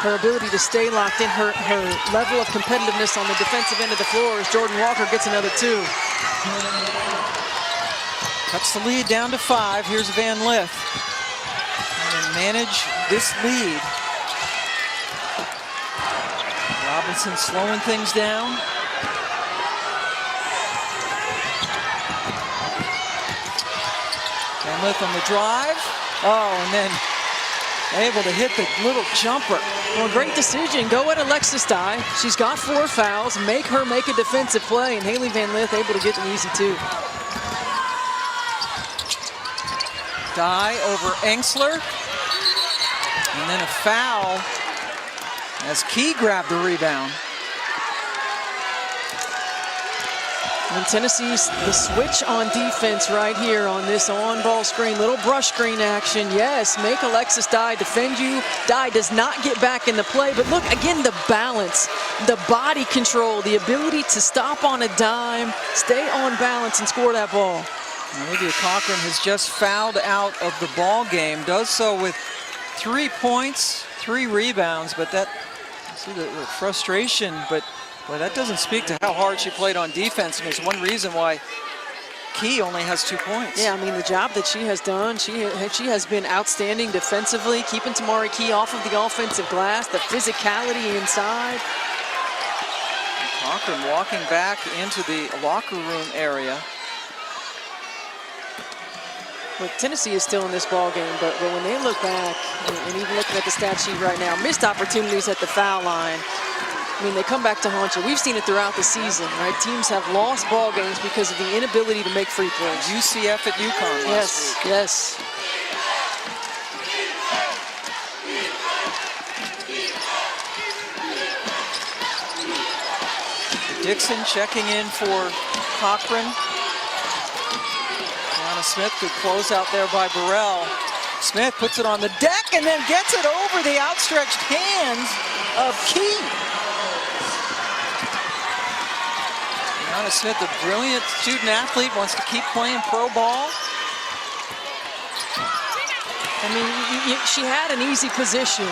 Speaker 2: her ability to stay locked in, her level of competitiveness on the defensive end of the floor as Jordan Walker gets another 2.
Speaker 1: Cuts the lead down to 5. Here's Van Lith. And manage this lead. Robinson slowing things down. Van Lith on the drive. Oh, and then able to hit the little jumper.
Speaker 2: Well, great decision. Go at Alexis Dye. She's got 4 fouls. Make her make a defensive play, and Haley Van Lith able to get an easy 2.
Speaker 1: Dye over Engsler. And then a foul as Key grabbed the rebound.
Speaker 2: And Tennessee's the switch on defense right here on this on-ball screen. Little brush screen action. Yes, make Alexis Dye defend you. Dye does not get back in the play. But look, again, the balance, the body control, the ability to stop on a dime, stay on balance, and score that ball.
Speaker 1: Olivia Cochran has just fouled out of the ball game. Does so with 3 points, 3 rebounds. But that, see the frustration, but well, that doesn't speak to how hard she played on defense, and it's one reason why Key only has 2 points.
Speaker 2: Yeah, I mean, the job that she has done, she has been outstanding defensively, keeping Tamari Key off of the offensive glass, the physicality inside.
Speaker 1: And Cochran walking back into the locker room area.
Speaker 2: Look, Tennessee is still in this ball game, but when they look back, and even looking at the stat sheet right now, missed opportunities at the foul line. I mean, they come back to haunt you. We've seen it throughout the season, right? Teams have lost ball games because of the inability to make free throws.
Speaker 1: UCF at UConn last week.
Speaker 2: Yes.
Speaker 1: Dixon checking in for Cochran. Brianna Smith, good close out there by Burrell. Smith puts it on the deck and then gets it over the outstretched hands of Key. Brianna Smith, a brilliant student athlete, wants to keep playing pro ball.
Speaker 2: I mean, she had an easy position.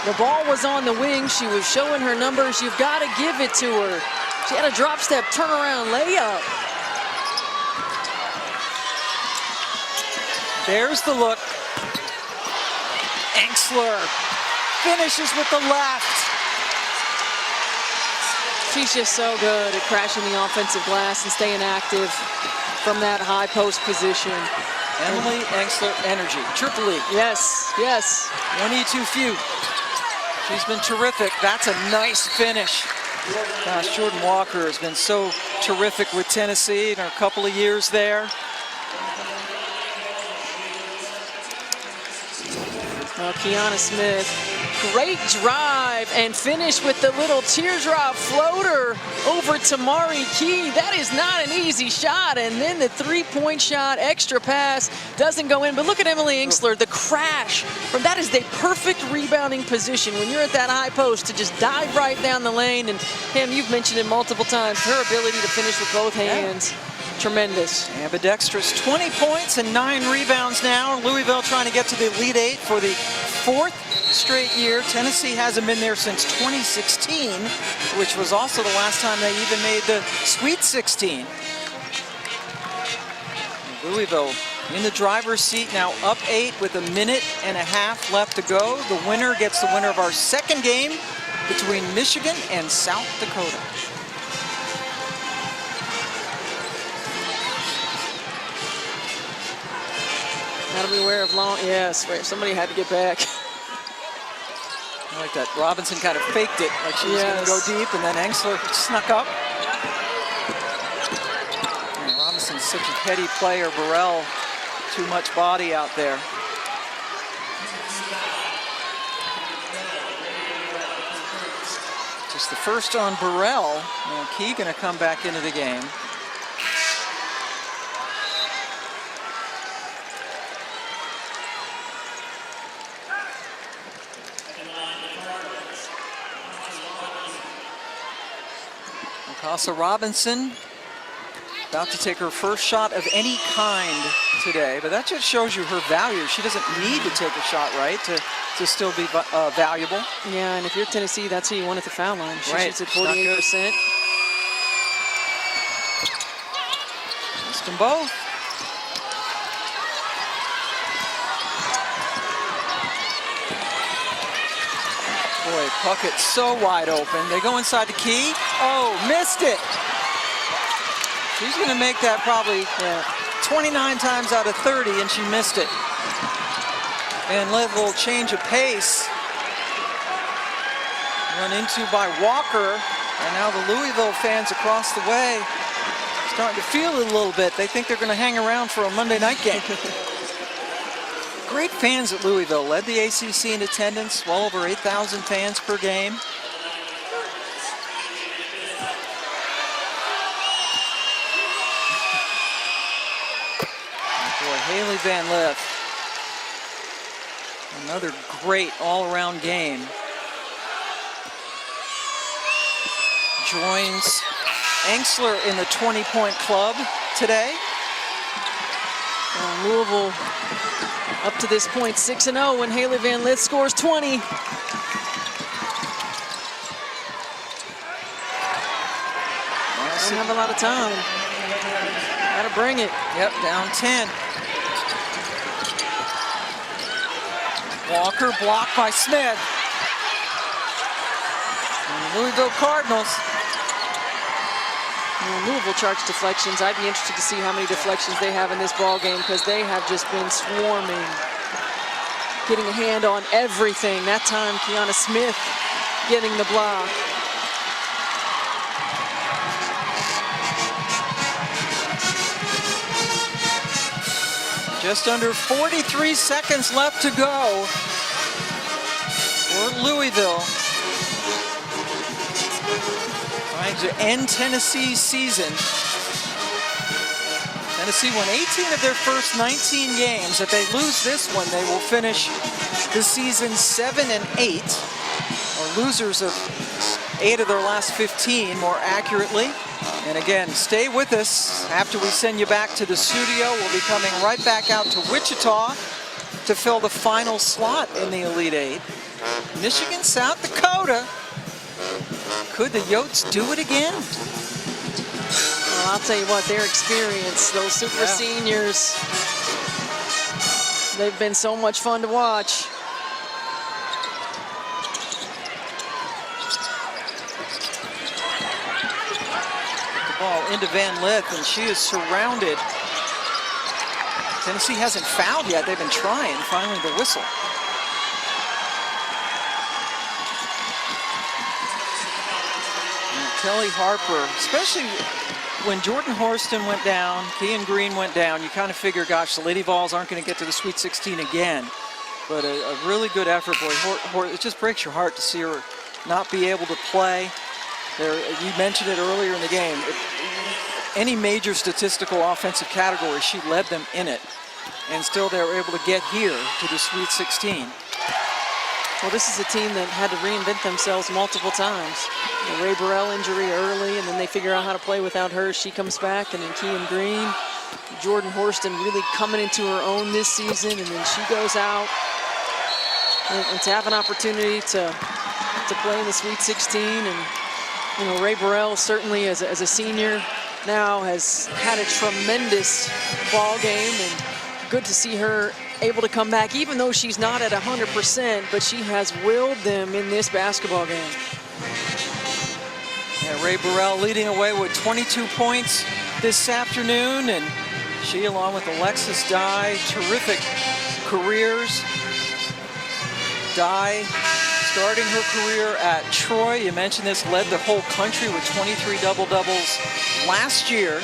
Speaker 2: The ball was on the wing. She was showing her numbers. You've got to give it to her. She had a drop step, turnaround, layup.
Speaker 1: There's the look. Enxler finishes with the left.
Speaker 2: She's just so good at crashing the offensive glass and staying active from that high post position.
Speaker 1: Emily Enxler energy, Triple E.
Speaker 2: Yes, yes.
Speaker 1: 1E, 2 few. She's been terrific. That's a nice finish. Gosh, Jordan Walker has been so terrific with Tennessee in her couple of years there.
Speaker 2: Well, Kiana Smith, great drive and finish with the little teardrop floater over to Mari Key. That is not an easy shot. And then the three-point shot, extra pass, doesn't go in. But look at Emily Enxler, the crash. That is the perfect rebounding position when you're at that high post to just dive right down the lane. And Pam, you've mentioned it multiple times, her ability to finish with both hands. Tremendous.
Speaker 1: Ambidextrous, 20 points and 9 rebounds now. Louisville trying to get to the Elite Eight for the 4th straight year. Tennessee hasn't been there since 2016, which was also the last time they even made the Sweet 16. Louisville in the driver's seat now, up 8 with a minute and a half left to go. The winner gets the winner of our second game between Michigan and South Dakota.
Speaker 2: Got to be aware of long, yes, wait, somebody had to get back.
Speaker 1: I like that. Robinson kind of faked it, like she was going to go deep, and then Enxler snuck up. And Robinson's such a heady player. Burrell, too much body out there. Just the first on Burrell. Now Key going to come back into the game. Mikasa Robinson about to take her first shot of any kind today, but that just shows you her value. She doesn't need to take a shot, right, to still be valuable.
Speaker 2: Yeah, and if you're Tennessee, that's who you want at the foul line. She
Speaker 1: right.
Speaker 2: shoots at 48%.
Speaker 1: Missed them both. Boy, Puckett's so wide open. They go inside the Key. Oh, missed it. She's going to make that probably 29 times out of 30, and she missed it. And let a little change of pace. Run into by Walker. And now the Louisville fans across the way starting to feel it a little bit. They think they're going to hang around for a Monday night game. Great fans at Louisville. Led the ACC in attendance. Well over 8,000 fans per game. Boy, Haley Van Lith. Another great all-around game. Joins Enxler in the 20-point club today.
Speaker 2: Louisville up to this point 6-0 when Haley Van Lith scores 20. Don't have a lot of time. Gotta bring it.
Speaker 1: Yep, down 10. Walker blocked by Smith. And the Louisville Cardinals.
Speaker 2: Louisville charts deflections. I'd be interested to see how many deflections they have in this ball game because they have just been swarming, getting a hand on everything. That time, Kiana Smith getting the block.
Speaker 1: Just under 43 seconds left to go for Louisville. Trying to end Tennessee's season. Tennessee won 18 of their first 19 games. If they lose this one, they will finish the season 7-8, or losers of 8 of their last 15, more accurately. And again, stay with us. After we send you back to the studio, we'll be coming right back out to Wichita to fill the final slot in the Elite Eight. Michigan, South Dakota. Could the Yotes do it again?
Speaker 2: Well, I'll tell you what, their experience, those super seniors, they've been so much fun to watch.
Speaker 1: The ball into Van Lith, and she is surrounded. Tennessee hasn't fouled yet. They've been trying. Finally, the whistle. And Kelly Harper, especially when Jordan Horston went down, Kean Green went down, you kind of figure, gosh, the Lady Vols aren't going to get to the Sweet 16 again. But a really good effort, boy. It just breaks your heart to see her not be able to play. You mentioned it earlier in the game. Any major statistical offensive category, she led them in it. And still they were able to get here to the Sweet 16.
Speaker 2: Well, this is a team that had to reinvent themselves multiple times. The Ray Burrell injury early, and then they figure out how to play without her. She comes back, and then Kean Green. Jordan Horston really coming into her own this season, and then she goes out. And to have an opportunity to play in the Sweet 16, and you know, Ray Burrell certainly as a senior now has had a tremendous ball game, and good to see her able to come back, even though she's not at 100%, but she has willed them in this basketball game.
Speaker 1: Yeah, Ray Burrell leading away with 22 points this afternoon, and she, along with Alexis Dye, terrific careers. Dye starting her career at Troy. You mentioned this, led the whole country with 23 double-doubles last year.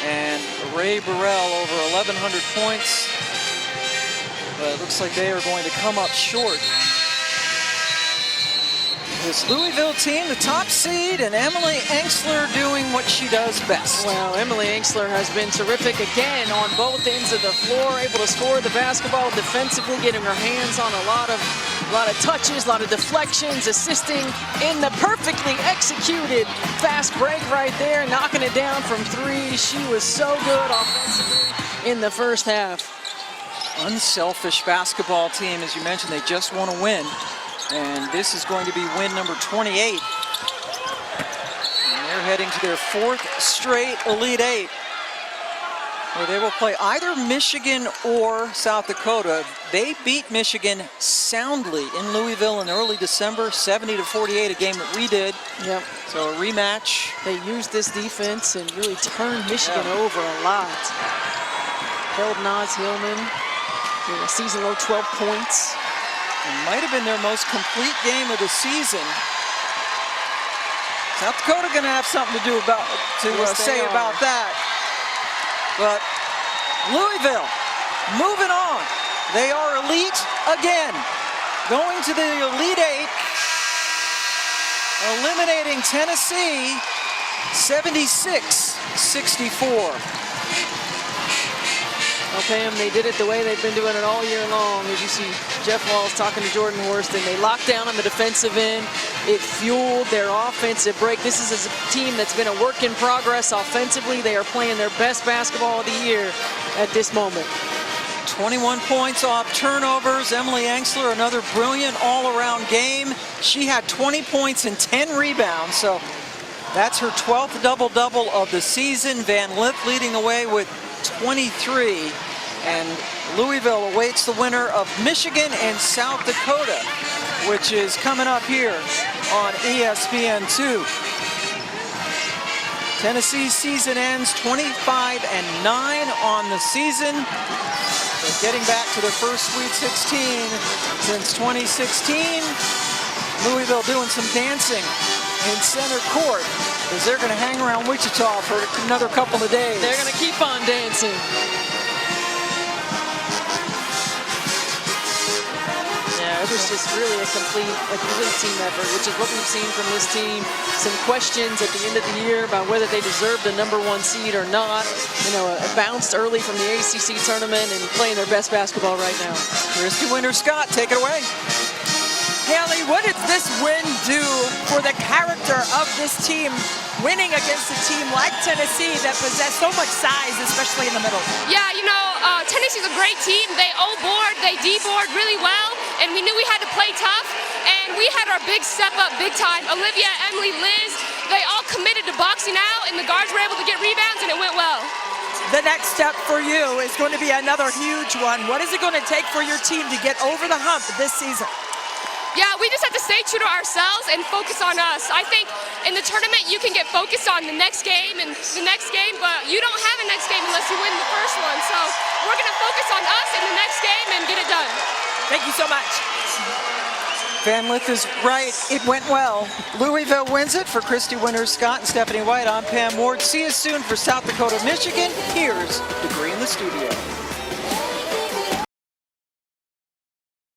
Speaker 1: And Ray Burrell over 1,100 points. But it looks like they are going to come up short. This Louisville team, the top seed, and Emily Engstler doing what she does best.
Speaker 2: Well, Emily Engstler has been terrific again on both ends of the floor, able to score the basketball defensively, getting her hands on a lot of touches, a lot of deflections, assisting in the perfectly executed fast break right there, knocking it down from three. She was so good offensively in the first half.
Speaker 1: Unselfish basketball team, as you mentioned, they just want to win. And this is going to be win number 28. And they're heading to their 4th straight Elite Eight, where they will play either Michigan or South Dakota. They beat Michigan soundly in Louisville in early December, 70-48, a game that we did.
Speaker 2: Yep.
Speaker 1: So a rematch.
Speaker 2: They used this defense and really turned Michigan over a lot. Held Naz Hillman with a season low 12 points.
Speaker 1: It might have been their most complete game of the season. South Dakota going to have something to do about say about that. But Louisville moving on. They are elite again, going to the Elite Eight, eliminating Tennessee 76-64.
Speaker 2: Okay, and they did it the way they've been doing it all year long. As you see Jeff Walls talking to Jordan Horston, they locked down on the defensive end. It fueled their offensive break. This is a team that's been a work in progress offensively. They are playing their best basketball of the year at this moment.
Speaker 1: 21 points off turnovers. Emily Engstler, another brilliant all-around game. She had 20 points and 10 rebounds, so that's her 12th double-double of the season. Van Lith leading the way with 23, and Louisville awaits the winner of Michigan and South Dakota, which is coming up here on ESPN2. Tennessee's season ends 25-9 on the season. They're getting back to their first Sweet 16 since 2016. Louisville doing some dancing in center court, because they're going to hang around Wichita for another couple of days.
Speaker 2: They're going to keep on dancing. Yeah, it was just really a complete team effort, which is what we've seen from this team. Some questions at the end of the year about whether they deserved the #1 seed or not. You know, bounced early from the ACC tournament and playing their best basketball right now.
Speaker 1: Christy Winter-Scott, take it away.
Speaker 3: Haley, what does this win do for the character of this team, winning against a team like Tennessee that possess so much size, especially in the middle?
Speaker 11: Yeah, you know, Tennessee's a great team. They O-board, they D-board really well. and we knew we had to play tough, and we had our big step up big time. Olivia, Emily, Liz, they all committed to boxing out, and the guards were able to get rebounds, and it went well.
Speaker 12: The next step for you is going to be another huge one. What is it going to take for your team to get over the hump this season?
Speaker 11: Yeah, we just have to stay true to ourselves and focus on us. I think in the tournament you can get focused on the next game and the next game, but you don't have a next game unless you win the first one. So we're going to focus on us in the next game and get it done.
Speaker 12: Thank you so much.
Speaker 1: Van Lith is right. It went well. Louisville wins it. For Christy Winters-Scott and Stephanie White, I'm Pam Ward. See you soon for South Dakota, Michigan. Here's Degree in the studio.